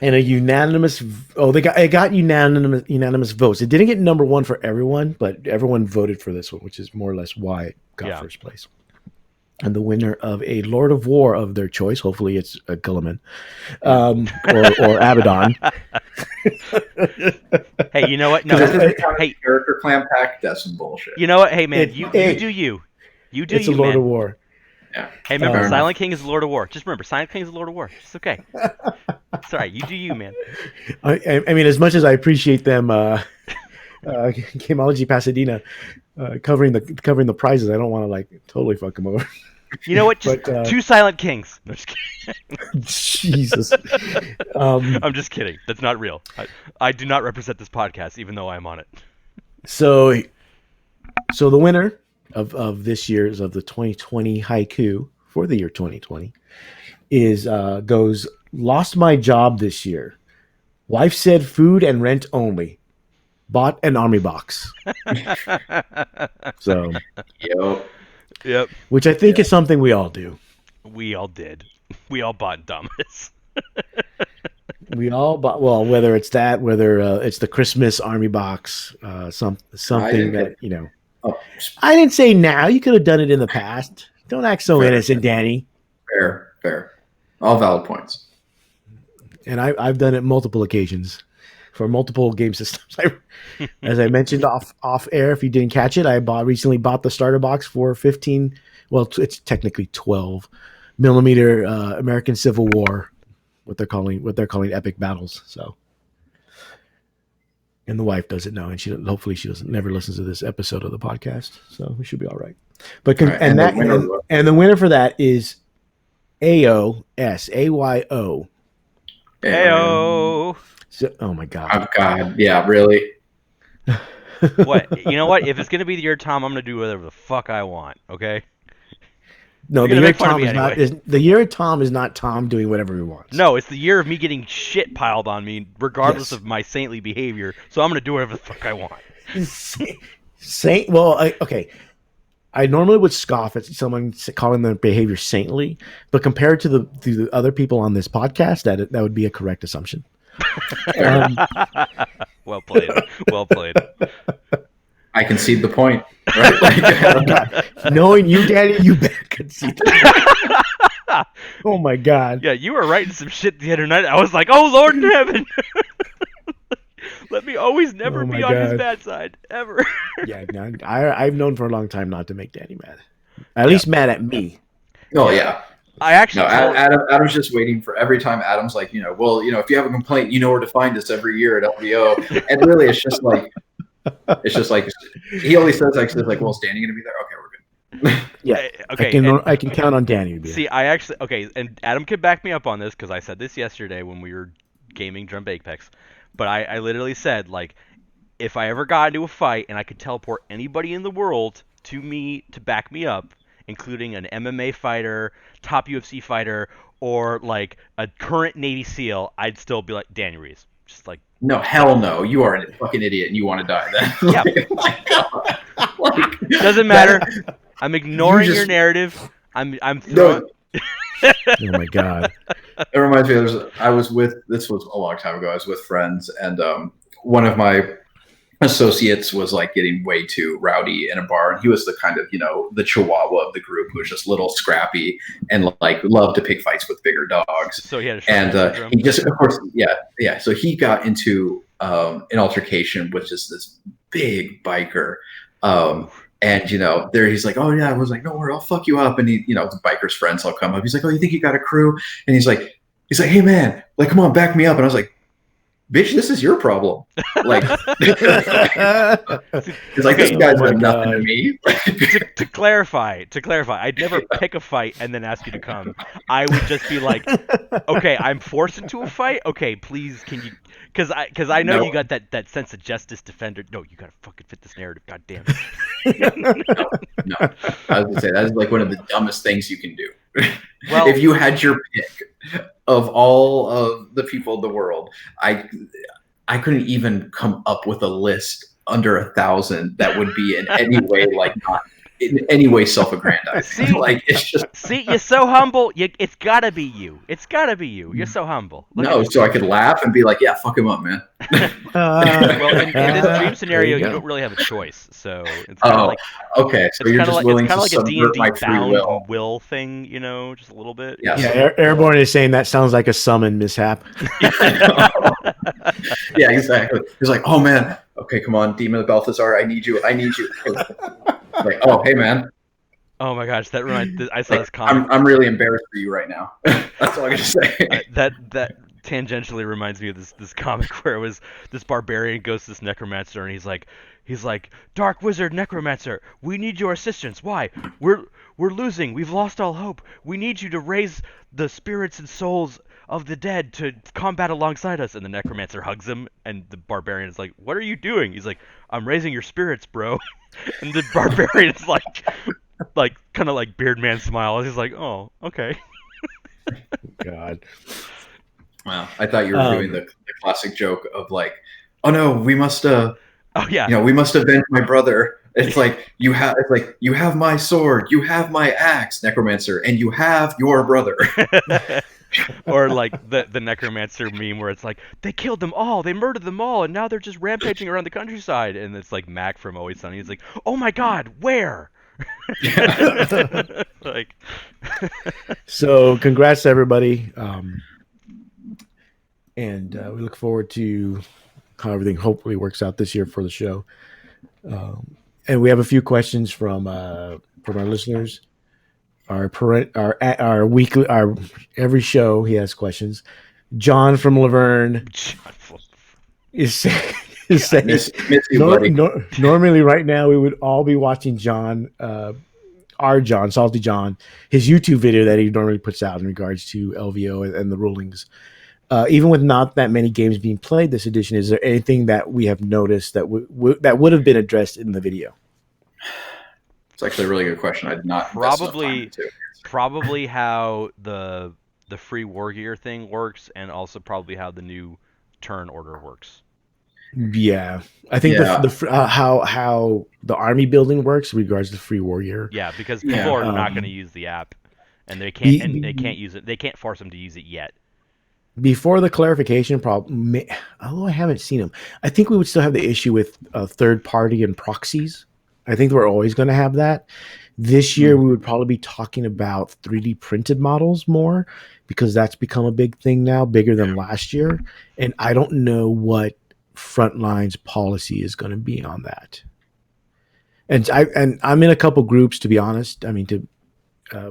in a unanimous. It got unanimous votes. It didn't get number one for everyone, but everyone voted for this one, which is more or less why it got first place. And the winner of a Lord of War of their choice, hopefully it's a Gulliman, or Abaddon. Hey, you know what? No, hey, character clam pack. That's some bullshit. You know what? Hey, man, you do you. You do it's you, a Lord man. of War. Yeah. Hey, remember, Silent King is the Lord of War. Just remember, Silent King is the Lord of War. It's okay. It's all right. You do you, man. I mean, as much as I appreciate them, Gameology Pasadena covering the prizes, I don't want to totally fuck them over. You know what? Just 2 Silent Kings. No, just kidding. Jesus. I'm just kidding. That's not real. I do not represent this podcast, even though I'm on it. So the winner of this year's of the 2020 haiku for the year 2020 goes lost my job this year. Wife said food and rent only. Bought an army box. So. Yep. Which I think is something we all do. We all did. We all bought dumbass. We all bought. Well, whether it's that, whether it's the Christmas army box, something that Oh. I didn't say now. You could have done it in the past. Don't act so innocent, Danny. Fair. All valid points. And I've done it multiple occasions for multiple game systems. As I mentioned off air, if you didn't catch it, I recently bought the starter box for 15. Well, it's technically 12 millimeter American Civil War, what they're calling epic battles. So, and the wife doesn't know, and hopefully she never listens to this episode of the podcast, so we should be all right. But and the winner for that is AYO. Ayo. So, oh my God. Oh God. Yeah, really. What? You know what? If it's gonna be the year of Tom, I'm gonna do whatever the fuck I want. Okay. No, the year of Tom is not. The year of Tom is not Tom doing whatever he wants. No, it's the year of me getting shit piled on me, regardless of my saintly behavior. So I'm gonna do whatever the fuck I want. Okay. I normally would scoff at someone calling their behavior saintly, but compared to the other people on this podcast, that would be a correct assumption. Well played. I concede the point. Right? Like, God. Knowing you, Danny, you better concede. Oh my God. Yeah, you were writing some shit the other night. I was like, oh Lord in heaven. Let me always never Oh be my on his God. bad side, ever. Yeah, no, I've known for a long time not to make Danny mad. At least mad at me. oh yeah. I actually No, Adam's just waiting for every time Adam's like, well, if you have a complaint, you know where to find us every year at LVO. And really, it's just like he always says like, well, is Danny going to be there? Okay, we're good. Yeah. Okay. I can count on Danny to be See, I actually and Adam could back me up on this because I said this yesterday when we were gaming Drum Apex. But I literally said, like, if I ever got into a fight and I could teleport anybody in the world to me to back me up, including an MMA fighter, top UFC fighter, or like a current Navy SEAL, I'd still be like Danny Reese. Just like, no, hell no. You are a fucking idiot and you want to die then. yeah. Like, Doesn't matter. I'm ignoring your narrative. I'm throwing. Oh my God. It reminds me. This was a long time ago. I was with friends, and one of my associates was like getting way too rowdy in a bar, and he was the kind of the chihuahua of the group who was just a little scrappy and like loved to pick fights with bigger dogs. So he had he just, of course, yeah. So he got into an altercation with just this big biker. And there he's like, oh yeah, I was like, no worry, I'll fuck you up. And he, the biker's friends all come up. He's like, oh, you think you got a crew? And he's like, hey man, like, come on, back me up. And I was like, bitch, this is your problem. Like, it's like, this guy's done nothing to me. to clarify, I'd never pick a fight and then ask you to come. I would just be like, okay, I'm forced into a fight. Okay, please, can you? Because I know you got that sense of justice defender. No, you gotta fucking fit this narrative. God damn it. No. I was gonna say that is like one of the dumbest things you can do. Well, if you had your pick of all of the people in the world, I couldn't even come up with a list under 1,000 that would be in any way like not in any way self-aggrandizing. See, like it's just you're so humble. It's gotta be you. It's gotta be you. You're so humble. So I could laugh and be like, yeah, fuck him up, man. Well, in this dream scenario, you don't really have a choice. So it's kind of like okay. So you're just willing to like a subvert my free bound will thing, just a little bit. Yes. Yeah, Airborne is saying that sounds like a summon mishap. Yeah, exactly. He's like, oh man, okay, come on, Demon of Balthazar, I need you. Like, oh, hey man. Oh my gosh, that reminds. I saw this comment. I'm really embarrassed for you right now. That's all I gotta say. That tangentially reminds me of this comic where it was this barbarian goes to this necromancer and he's like, Dark Wizard Necromancer, we need your assistance. Why? We're losing. We've lost all hope. We need you to raise the spirits and souls of the dead to combat alongside us. And the necromancer hugs him, and the barbarian is like, what are you doing? He's like, I'm raising your spirits, bro. And the barbarian is like kind of like Beardman smile. He's like, oh, okay. God. Wow. I thought you were doing the classic joke of like, oh no, we must we must avenge my brother. It's like you have my sword, you have my axe, necromancer, and you have your brother. Or like the necromancer meme where it's like, they killed them all, they murdered them all, and now they're just rampaging around the countryside. And it's like Mac from Always Sunny. He's like, oh my god, where? Like, so congrats to everybody, and we look forward to how everything hopefully works out this year for the show. And we have a few questions from our listeners. Our weekly, every show he has questions. John from Laverne is saying, normally right now we would all be watching John, our John, Salty John, his YouTube video that he normally puts out in regards to LVO and the rulings. Even with not that many games being played this edition, is there anything that we have noticed that would have been addressed in the video? It's actually a really good question. I did not probably how the free war gear thing works, and also probably how the new turn order works. Yeah, I think how the army building works in regards to free war gear. Yeah, because people are not going to use the app, and they can't use it. They can't force them to use it yet. before the clarification problem, although I haven't seen them, I think we would still have the issue with third party and proxies. I think we're always going to have that. This year, we would probably be talking about 3D printed models more because that's become a big thing now, bigger than last year. And I don't know what Frontline's policy is going to be on that. And I'm in a couple groups, to be honest. I mean, to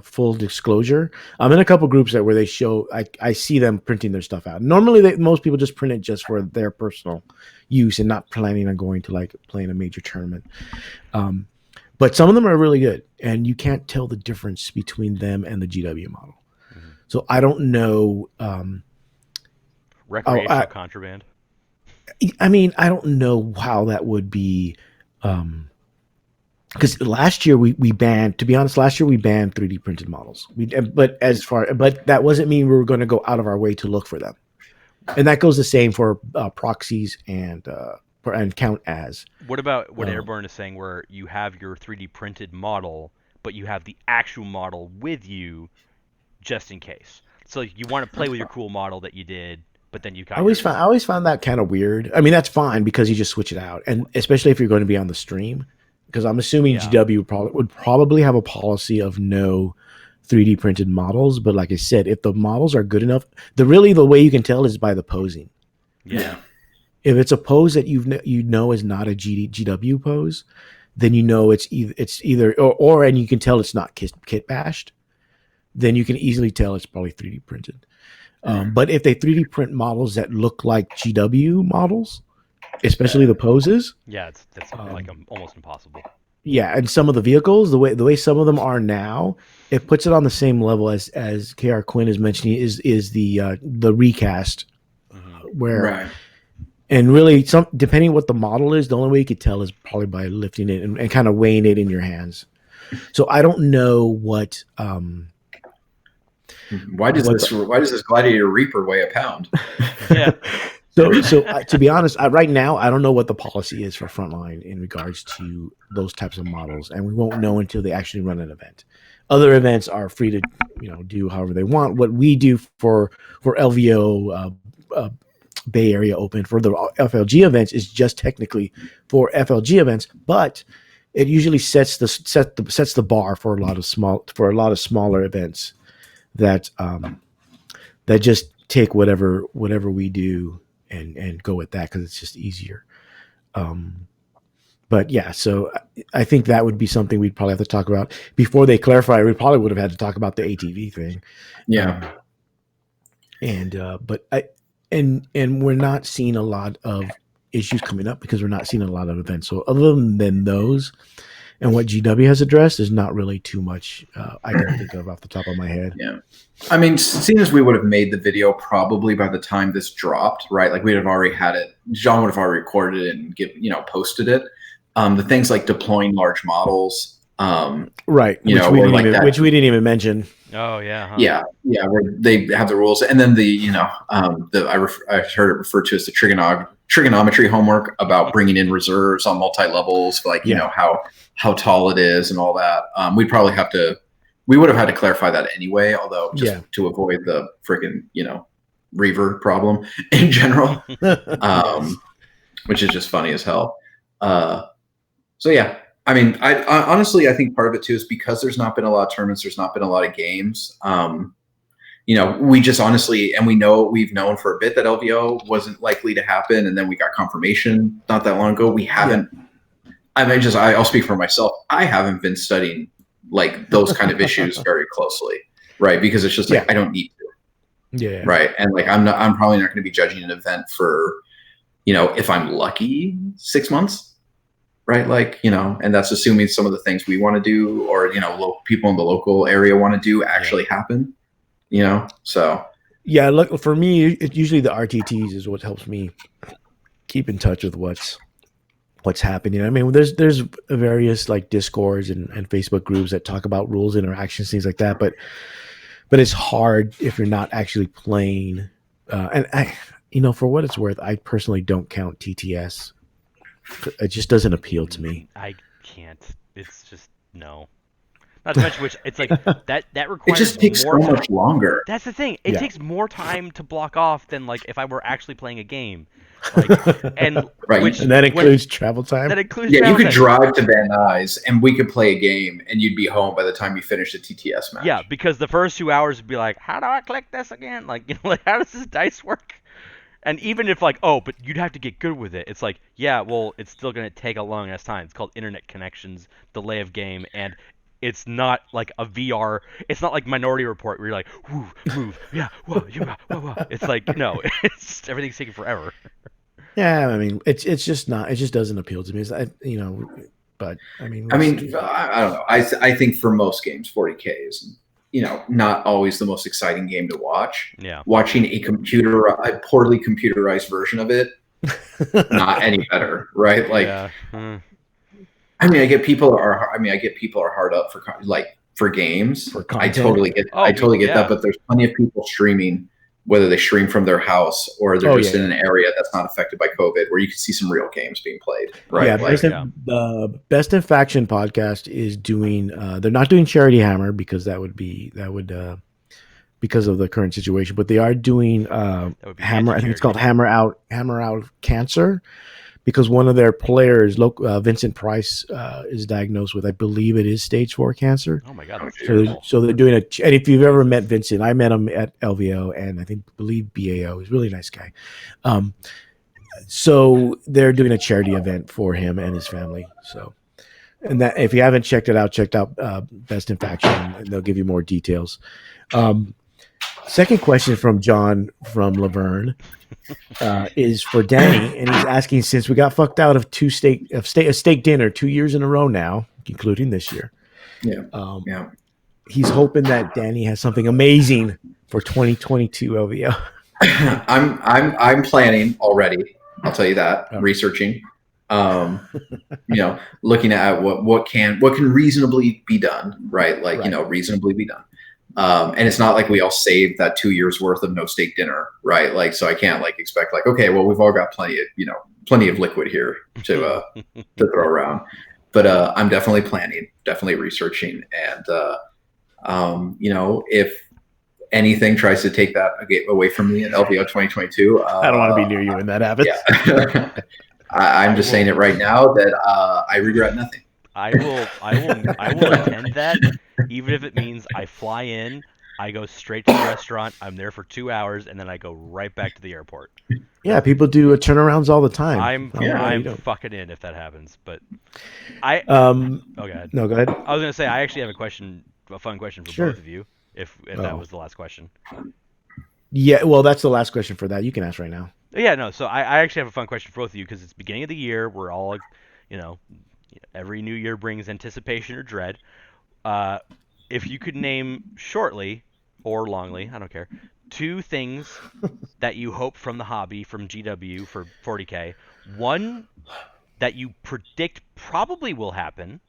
full disclosure, I'm in a couple groups where they show I see them printing their stuff out. Normally, most people just print it just for their personal use and not planning on going to like playing a major tournament. But some of them are really good, and you can't tell the difference between them and the GW model. Mm-hmm. So I don't know. Recreational contraband. I mean, I don't know how that would be. Because last year we banned. To be honest, last year we banned 3D printed models. But that wasn't mean we were going to go out of our way to look for them, and that goes the same for proxies and count as. What about what Airborne is saying, where you have your 3D printed model, but you have the actual model with you, just in case. So you want to play with your cool model that you did, but then you got. I always found that kind of weird. I mean, that's fine because you just switch it out, and especially if you're going to be on the stream, because I'm assuming GW would probably have a policy of no 3D printed models. But like I said, if the models are good enough, the way you can tell is by the posing. Yeah. If it's a pose that you know is not a GW pose, then you know it's either and you can tell it's not kit bashed, then you can easily tell it's probably 3D printed. But if they 3D print models that look like GW models, especially the poses, that's like almost impossible. Yeah, and some of the vehicles, the way some of them are now, it puts it on the same level as KR Quinn is mentioning is the recast, where. Right. And really, depending what the model is, the only way you could tell is probably by lifting it and kind of weighing it in your hands. So I don't know what. Why does this Gladiator Reaper weigh a pound? Yeah. So to be honest, right now I don't know what the policy is for Frontline in regards to those types of models, and we won't know until they actually run an event. Other events are free to do however they want. What we do for LVO. Bay Area Open for the FLG events is just technically for FLG events, but it usually sets the bar for a lot of smaller events that just take whatever we do and go with that because it's just easier. But yeah, so I think that would be something we'd probably have to talk about before they clarify. We probably would have had to talk about the ATV thing. Yeah. And we're not seeing a lot of issues coming up because we're not seeing a lot of events. So other than those and what GW has addressed, there's not really too much I can think of off the top of my head. Yeah. I mean, seeing as we would have made the video probably by the time this dropped, right? Like we'd have already had it. John would have already recorded it and posted it. The things like deploying large models. Right. Which we didn't even mention. Oh yeah. Huh. Yeah. Where they have the rules, and then I heard it referred to as the trigonometry homework about bringing in reserves on multi levels, like how tall it is and all that. We would have had to clarify that anyway, although just to avoid the freaking Reaver problem in general, which is just funny as hell. So yeah. I mean, I honestly, I think part of it too is because there's not been a lot of tournaments, there's not been a lot of games. We just honestly, and we've known for a bit that LVO wasn't likely to happen, and then we got confirmation not that long ago. We haven't. I mean, I'll speak for myself. I haven't been studying like those kind of issues very closely, right? Because it's just like I don't need to. Yeah. Right, and like I'm probably not going to be judging an event for, if I'm lucky, 6 months. Right, like and that's assuming some of the things we want to do, or people in the local area want to do actually happen. So yeah, look, for me, usually the RTTs is what helps me keep in touch with what's happening. I mean, there's various like Discords and Facebook groups that talk about rules, interactions, things like that. But it's hard if you're not actually playing. And I, for what it's worth, I personally don't count TTS. It just doesn't appeal to me. I can't. It's just no. Not to mention, which it's like that It requires just takes so more time. much longer. That's the thing. It Yeah. takes more time to block off than like if I were actually playing a game. Like, and Right. which And that includes travel time. that includes Yeah, you travel could time. drive to Van Nuys and we could play a game and you'd be home by the time you finish the TTS match. Yeah, because the first 2 hours would be like, how do I click this again? Like, like how does this dice work? And even if like, oh, but you'd have to get good with it. It's like, yeah, well, it's still gonna take a long ass time. It's called internet connections, delay of game, and it's not like a VR. It's not like Minority Report where you're like, whoo, move, yeah, whoa, yeah, whoa, whoa. It's like, no, it's just, everything's taking forever. Yeah, I mean, it's just not. It just doesn't appeal to me. But I mean, I don't know. I think for most games, 40K is, not always the most exciting game to watch. Yeah. Watching a poorly computerized version of it, not any better, right? Like, Yeah. I get people are hard up for games. For I content. totally get Yeah. that, but there's plenty of people streaming, whether they stream from their house or they're just in an area that's not affected by COVID, where you can see some real games being played. Right? Yeah, Like, the Best in Faction podcast is doing. They're not doing Charity Hammer because because of the current situation, but they are doing Hammer. I think it's called Hammer Out Cancer, because one of their players, Vincent Price, is diagnosed with, I believe it is stage 4 cancer. Oh my god, that's terrible. So they're doing and if you've ever met Vincent, I met him at LVO and I believe BAO. He's a really nice guy. So they're doing a charity event for him and his family. So, and that, if you haven't checked out Best in Faction, and they'll give you more details. Second question from John from Laverne is for Danny, and he's asking, since we got fucked out of a steak dinner 2 years in a row now, including this year. yeah. He's hoping that Danny has something amazing for 2022 LVO. I'm planning already. I'll tell you that. Researching, looking at what can reasonably be done, right? Like, reasonably be done. And it's not like we all saved that 2 years worth of no steak dinner, right? Like, so I can't expect okay, well, we've all got plenty of liquid here to throw around. But I'm definitely planning, definitely researching, and if anything tries to take that away from me at LVO 2022, I don't want to be near you when that happens. Yeah. I'm just saying it right now that I regret nothing. I will attend that, even if it means I fly in, I go straight to the restaurant, I'm there for 2 hours, and then I go right back to the airport. Yeah, people do turnarounds all the time. I'm fucking in if that happens. But go ahead. No, go ahead. I was gonna say I actually have a fun question for both of you, if that was the last question. Yeah, well, that's the last question for that. You can ask right now. Yeah, no. So I actually have a fun question for both of you, because it's beginning of the year. We're all, every new year brings anticipation or dread. If you could name shortly or longly, I don't care, 2 things that you hope from the hobby, from GW for 40K. One that you predict probably will happen,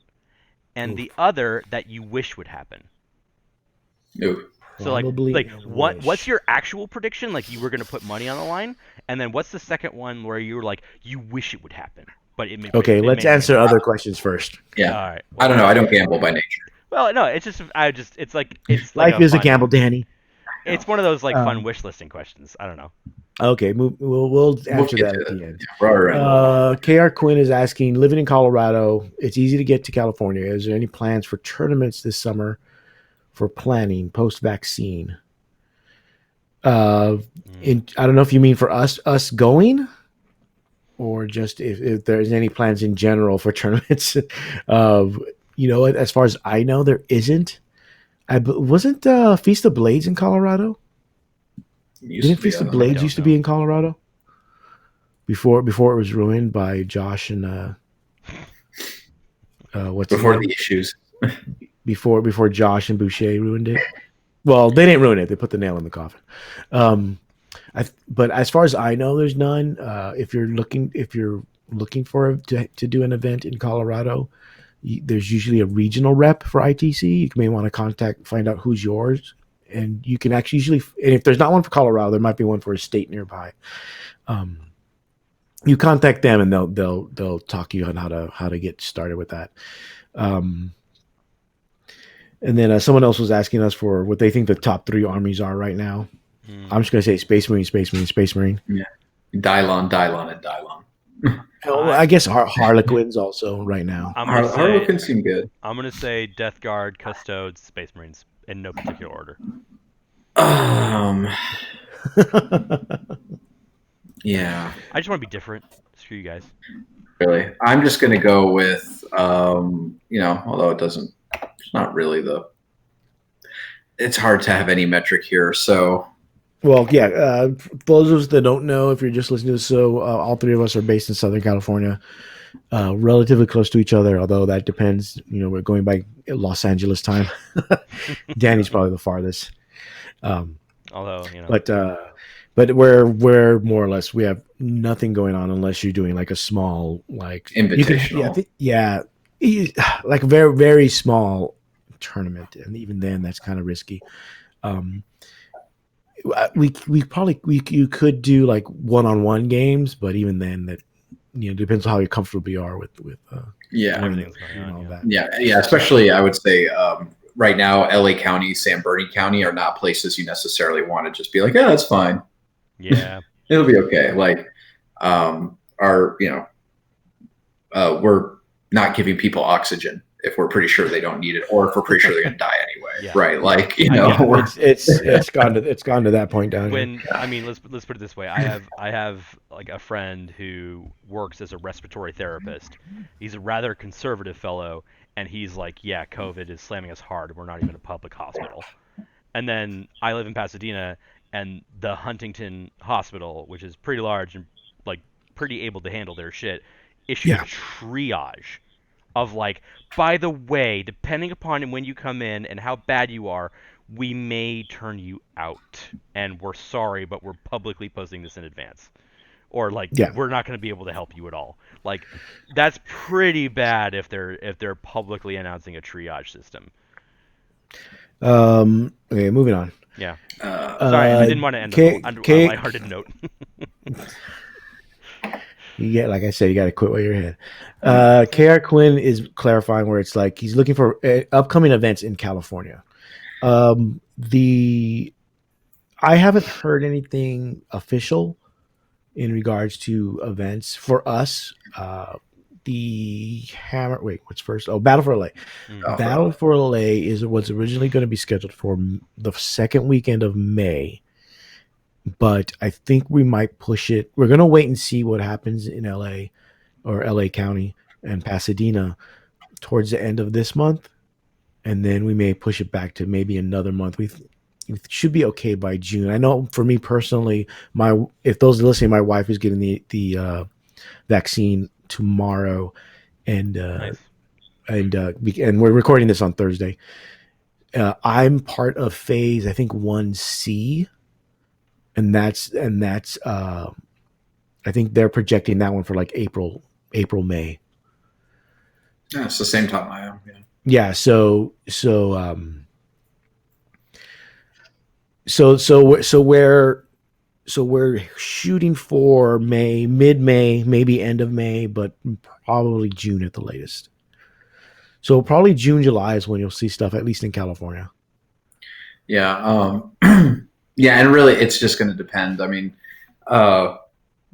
and the other that you wish would happen. Ooh. So what's your actual prediction? Like, you were going to put money on the line, and then what's the second one where you were like, you wish it would happen, but it may. Okay, let's answer other questions first. Yeah. All right. I don't know. I don't gamble by nature. Well, no, it's like Life is a gamble, Danny. It's one of those fun wish listing questions. I don't know. Okay, we'll answer that at the end. Right. KR Quinn is asking, living in Colorado, it's easy to get to California. Is there any plans for tournaments this summer for planning post-vaccine? I don't know if you mean for us going, or just if there's any plans in general for tournaments. As far as I know, there isn't. Wasn't Feast of Blades in Colorado? Didn't Feast of Blades used to be in Colorado before it was ruined by Josh and the issues? before Josh and Boucher ruined it. Well, they didn't ruin it. They put the nail in the coffin. But as far as I know, there's none. If you're looking to do an event in Colorado, there's usually a regional rep for ITC. You may want to find out who's yours, and you can actually and if there's not one for Colorado, there might be one for a state nearby. You contact them, and they'll talk you on how to get started with that. And then someone else was asking us for what they think the top 3 armies are right now. I'm just going to say Space Marine, Space Marine, Space Marine. Yeah. Dylon, and Dylon. I guess Harlequins also right now. Harlequins seem good. I'm going to say Death Guard, Custodes, Space Marines in no particular order. Yeah. I just want to be different. Screw you guys. Really, I'm just going to go with, although it's not really it's hard to have any metric here. So, well, yeah, those of us that don't know, if you're just listening to this, so all 3 of us are based in Southern California, relatively close to each other, although that depends. We're going by Los Angeles time. Danny's probably the farthest. But we're more or less, we have nothing going on unless you're doing like a small, like invitational. Like a very, very small tournament. And even then that's kind of risky. You could do like one-on-one games, but even then that, depends on how comfortable you are with everything and all that. Yeah. Especially I would say, right now, LA County, San Bernardino County are not places you necessarily want to just be like, that's fine. Yeah. It'll be okay. Like, we're not giving people oxygen if we're pretty sure they don't need it, or if we're pretty sure they're going to die anyway. Yeah. Right. Like, it's gone to that point down here. Let's put it this way. I have like a friend who works as a respiratory therapist. He's a rather conservative fellow. And he's like, yeah, COVID is slamming us hard. We're not even a public hospital. And then I live in Pasadena, and the Huntington Hospital, which is pretty large and like pretty able to handle their shit, issued a triage of like, by the way, depending upon when you come in and how bad you are, we may turn you out. And we're sorry, but we're publicly posting this in advance. Or like, we're not going to be able to help you at all. Like, that's pretty bad if they're publicly announcing a triage system. Okay, moving on. Yeah. Sorry, I didn't want to end on a lighthearted note. Like I said, you got to quit while you're ahead. KR Quinn is clarifying where it's like he's looking for upcoming events in California. I haven't heard anything official in regards to events for us. What's first? Battle for LA. Battle for LA was originally going to be scheduled for the second weekend of May, but I think we might push it. We're going to wait and see what happens in LA or LA County and Pasadena towards the end of this month, and then we may push it back to maybe another month. We should be okay by June. I know for me personally, if those are listening, my wife is getting the vaccine tomorrow, and nice. and we're recording this on Thursday. I'm part of phase, I think 1C, and that's I think they're projecting that one for like April, May. Yeah, it's the same time I am. Yeah. So we're shooting for May, mid-May, maybe end of May, but probably June at the latest. So probably June, July is when you'll see stuff, at least in California. Yeah. Yeah. And really it's just going to depend. I mean,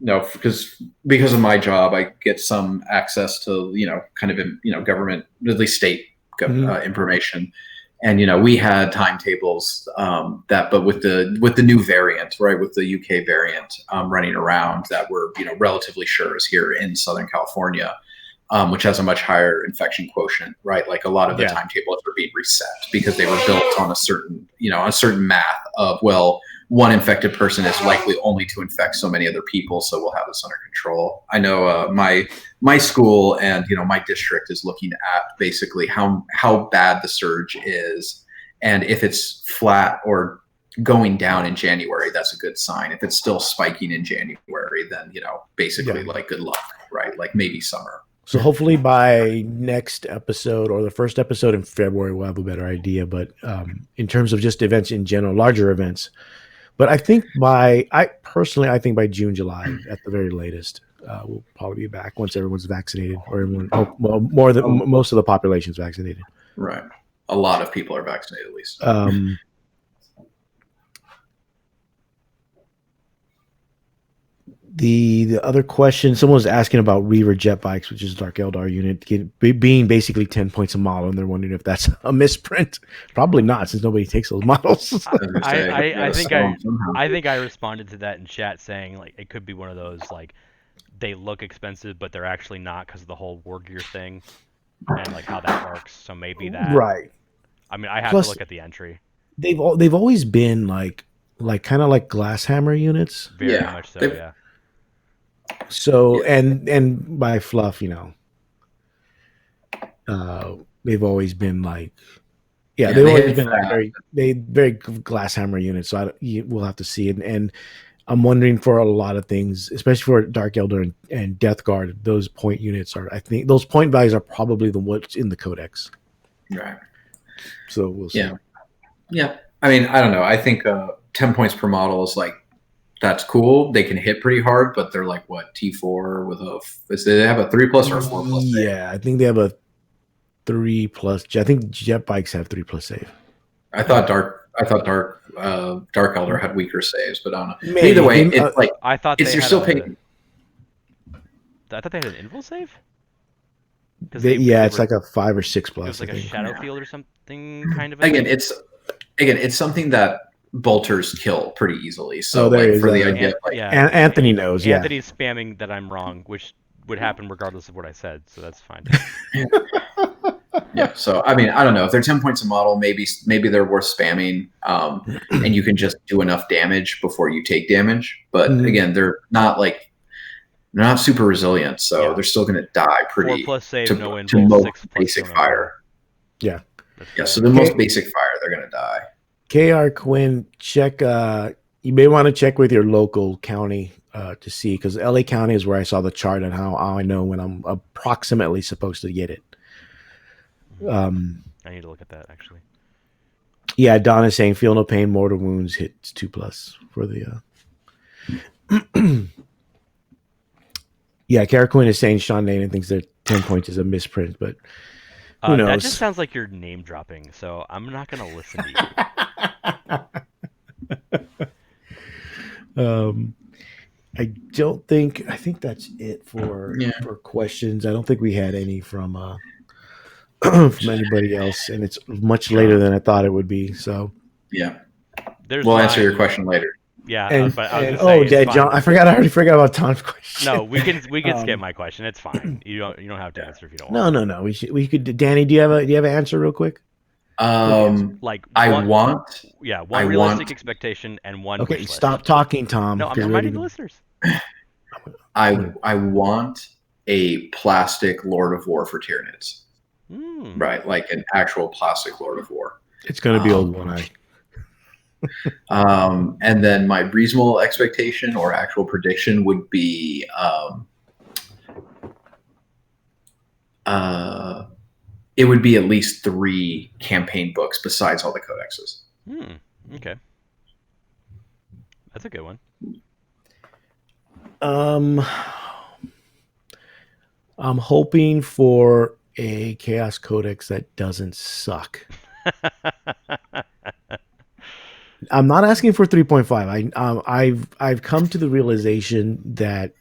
because of my job, I get some access to, kind of, government, at least state information. And, we had timetables but with the new variant, right, with the UK variant running around that we're, relatively sure is here in Southern California, which has a much higher infection quotient, right? Like a lot of the timetables are being reset because they were built on a certain math of, well, one infected person is likely only to infect so many other people, so we'll have this under control. I know my school and my district is looking at basically how bad the surge is, and if it's flat or going down in January, that's a good sign. If it's still spiking in January, then basically like good luck, right? Like maybe summer. So hopefully by next episode or the first episode in February, we'll have a better idea. But in terms of just events in general, larger events. But I think by June, July at the very latest, we'll probably be back once everyone's vaccinated, or most of the population's vaccinated. Right. a lot of people are vaccinated, at least. The other question, someone was asking about Reaver jet bikes, which is Dark Eldar unit, being basically 10 points a model, and they're wondering if that's a misprint. Probably not, since nobody takes those models. I think I responded to that in chat saying like it could be one of those like they look expensive but they're actually not because of the whole war gear thing and like how that works. So maybe that. Right. I mean, I have Plus, to look at the entry. They've always been like kind of like glass hammer units. Very much so. Yeah. So and by fluff, they've always been like, they've always been like very glass hammer units. So we'll have to see it. And I'm wondering for a lot of things, especially for Dark Eldar and Death Guard, those point units I think those point values are probably what's in the codex. Right. So we'll see. Yeah. I mean, I don't know. I think 10 points per model is like, that's cool. They can hit pretty hard, but they're like what, T4 with they have a 3+ or a 4+ save? Yeah, I think they have a 3+. I think jet bikes have 3+ save. I thought Dark Eldar had weaker saves, but I don't know. Maybe. Either way, it's like I thought you're still paying. I thought they had an invul save. It's like a 5 or 6+. It was like a shadow field or something kind of. It's something that bolters kill pretty easily. So for the idea, Anthony knows. Anthony's spamming that I'm wrong, which would happen regardless of what I said. So that's fine. Yeah. So I mean, I don't know if they're 10 points a model. Maybe they're worth spamming, and you can just do enough damage before you take damage. But again, they're not super resilient, so they're still going to die pretty. 4+ save, to no invul, most 6+ basic fire. Yeah. So the most basic fire, they're going to die. KR Quinn, check. You may want to check with your local county to see, because LA County is where I saw the chart and how I know when I'm approximately supposed to get it. I need to look at that actually. Yeah, Don is saying feel no pain, mortal wounds hits 2+ for the. Yeah, KR Quinn is saying Sean Naden thinks that 10 points is a misprint, but who knows? That just sounds like you're name dropping, so I'm not going to listen to you. I think that's it for questions. I don't think we had any from anybody else, and it's much later than I thought it would be. So we'll answer your question later. Yeah, John, I already forgot about Tom's question. No, we can skip my question. It's fine. You don't have to answer if you don't want. No. We could. Danny, do you have an answer real quick? One realistic expectation and one. Okay, stop talking, Tom. No, I'm reminding the listeners. I want a plastic Lord of War for Tyranids. Right, like an actual plastic Lord of War. It's going to be old One Eye. And then my reasonable expectation or actual prediction would be it would be at least 3 campaign books besides all the codexes. Okay. That's a good one. I'm hoping for a Chaos Codex that doesn't suck. I'm not asking for 3.5. I've come to the realization that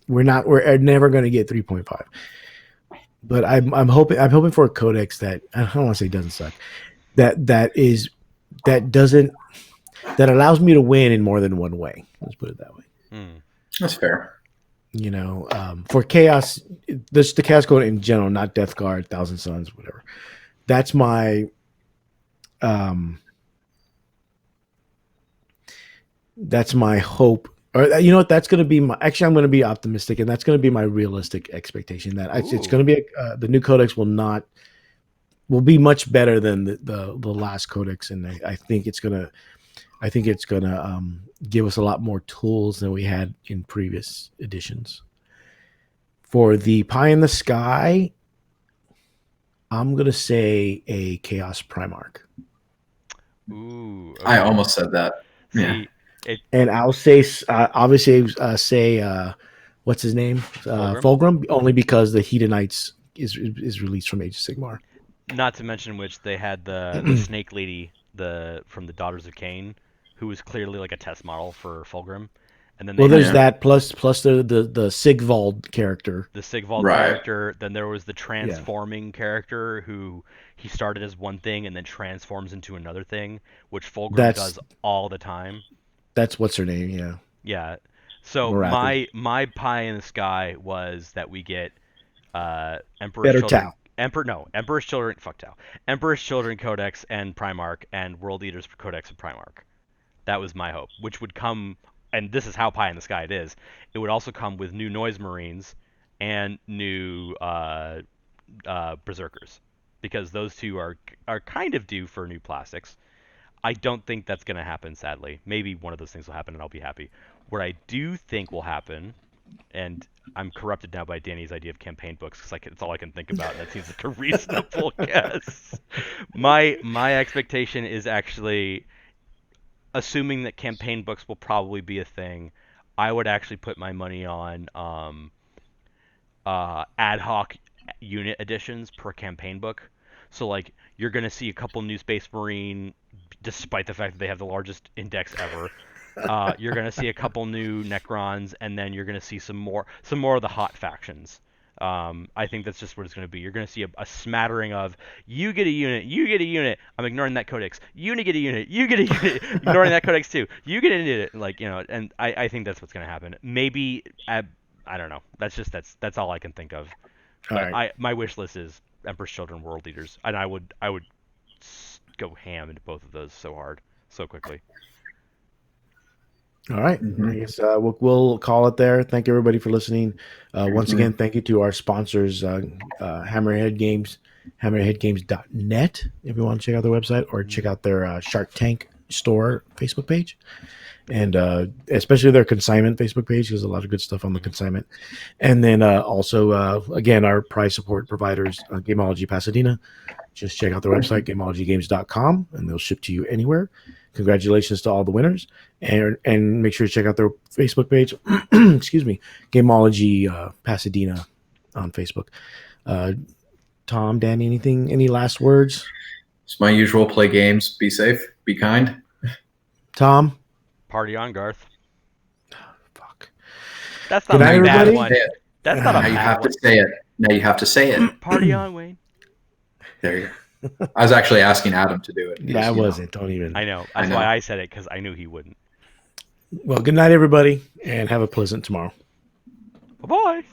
we're never going to get 3.5. But I'm hoping for a codex that, I don't want to say doesn't suck, that allows me to win in more than one way. Let's put it that way. That's fair. For Chaos, the Chaos Code in general, not Death Guard, Thousand Suns, whatever. That's my hope. Or you know what? That's going to be I'm going to be optimistic, and that's going to be my realistic expectation. That it's going to be the new codex will be much better than the last codex, and I think it's going to give us a lot more tools than we had in previous editions. For the Pie in the Sky, I'm going to say a Chaos Primarch. Ooh, okay. I almost said that. Yeah. And I'll say, obviously, what's his name? Fulgrim, only because the Hedonites is released from Age of Sigmar. Not to mention which they had the snake lady from the Daughters of Cain, who was clearly like a test model for Fulgrim, and then they Well, had there's that plus the Sigvald character. the Sigvald Right. character. Then there was the transforming character who he started as one thing and then transforms into another thing, which Fulgrim does all the time. That's what's her name, yeah. Yeah. So Morathi. my pie in the sky was that we get Emperor's Better Children. Tau. Emperor's Children. Fuck Tau. Emperor's Children Codex and Primarch, and World Eaters Codex and Primarch. That was my hope, which would come, and this is how pie in the sky it is. It would also come with new Noise Marines and new Berserkers, because those two are kind of due for new plastics. I don't think that's going to happen, sadly. Maybe one of those things will happen and I'll be happy. What I do think will happen, and I'm corrupted now by Danny's idea of campaign books because it's all I can think about, and that seems like a reasonable guess. My expectation is actually, assuming that campaign books will probably be a thing, I would actually put my money on ad hoc unit additions per campaign book. So like you're gonna see a couple new Space Marine, despite the fact that they have the largest index ever. You're gonna see a couple new Necrons, and then you're gonna see some more of the hot factions. I think that's just what it's gonna be. You're gonna see a smattering of you get a unit, you get a unit. I'm ignoring that codex. You get a unit, you get a unit. Ignoring that codex too. You get a unit, like and I think that's what's gonna happen. Maybe I don't know. That's all I can think of. But right. my wish list is Emperor's Children, World Eaters, and I would go ham into both of those so hard, so quickly. All right. I guess we'll call it there. Thank everybody for listening. Once again, thank you to our sponsors, Hammerhead Games, hammerheadgames.net, if you want to check out their website, or check out their Shark Tank store Facebook page. And especially their consignment Facebook page. There's a lot of good stuff on the consignment. And then also, again, our prize support providers, Gameology Pasadena. Just check out their website, gameologygames.com, and they'll ship to you anywhere. Congratulations to all the winners. And make sure to check out their Facebook page. Excuse me, Gameology Pasadena on Facebook. Tom, Danny, any last words? It's my usual. Play games. Be safe. Be kind. Tom? Party on, Garth. Fuck. That's not a bad everybody? one. That's not a Now you bad have one. to say it. Now you have to say it. Party on, Wayne. There you go. I was actually asking Adam to do it. Yeah, I wasn't. Don't even. I know. That's why I said it, because I knew he wouldn't. Well, good night, everybody, and have a pleasant tomorrow. Bye-bye.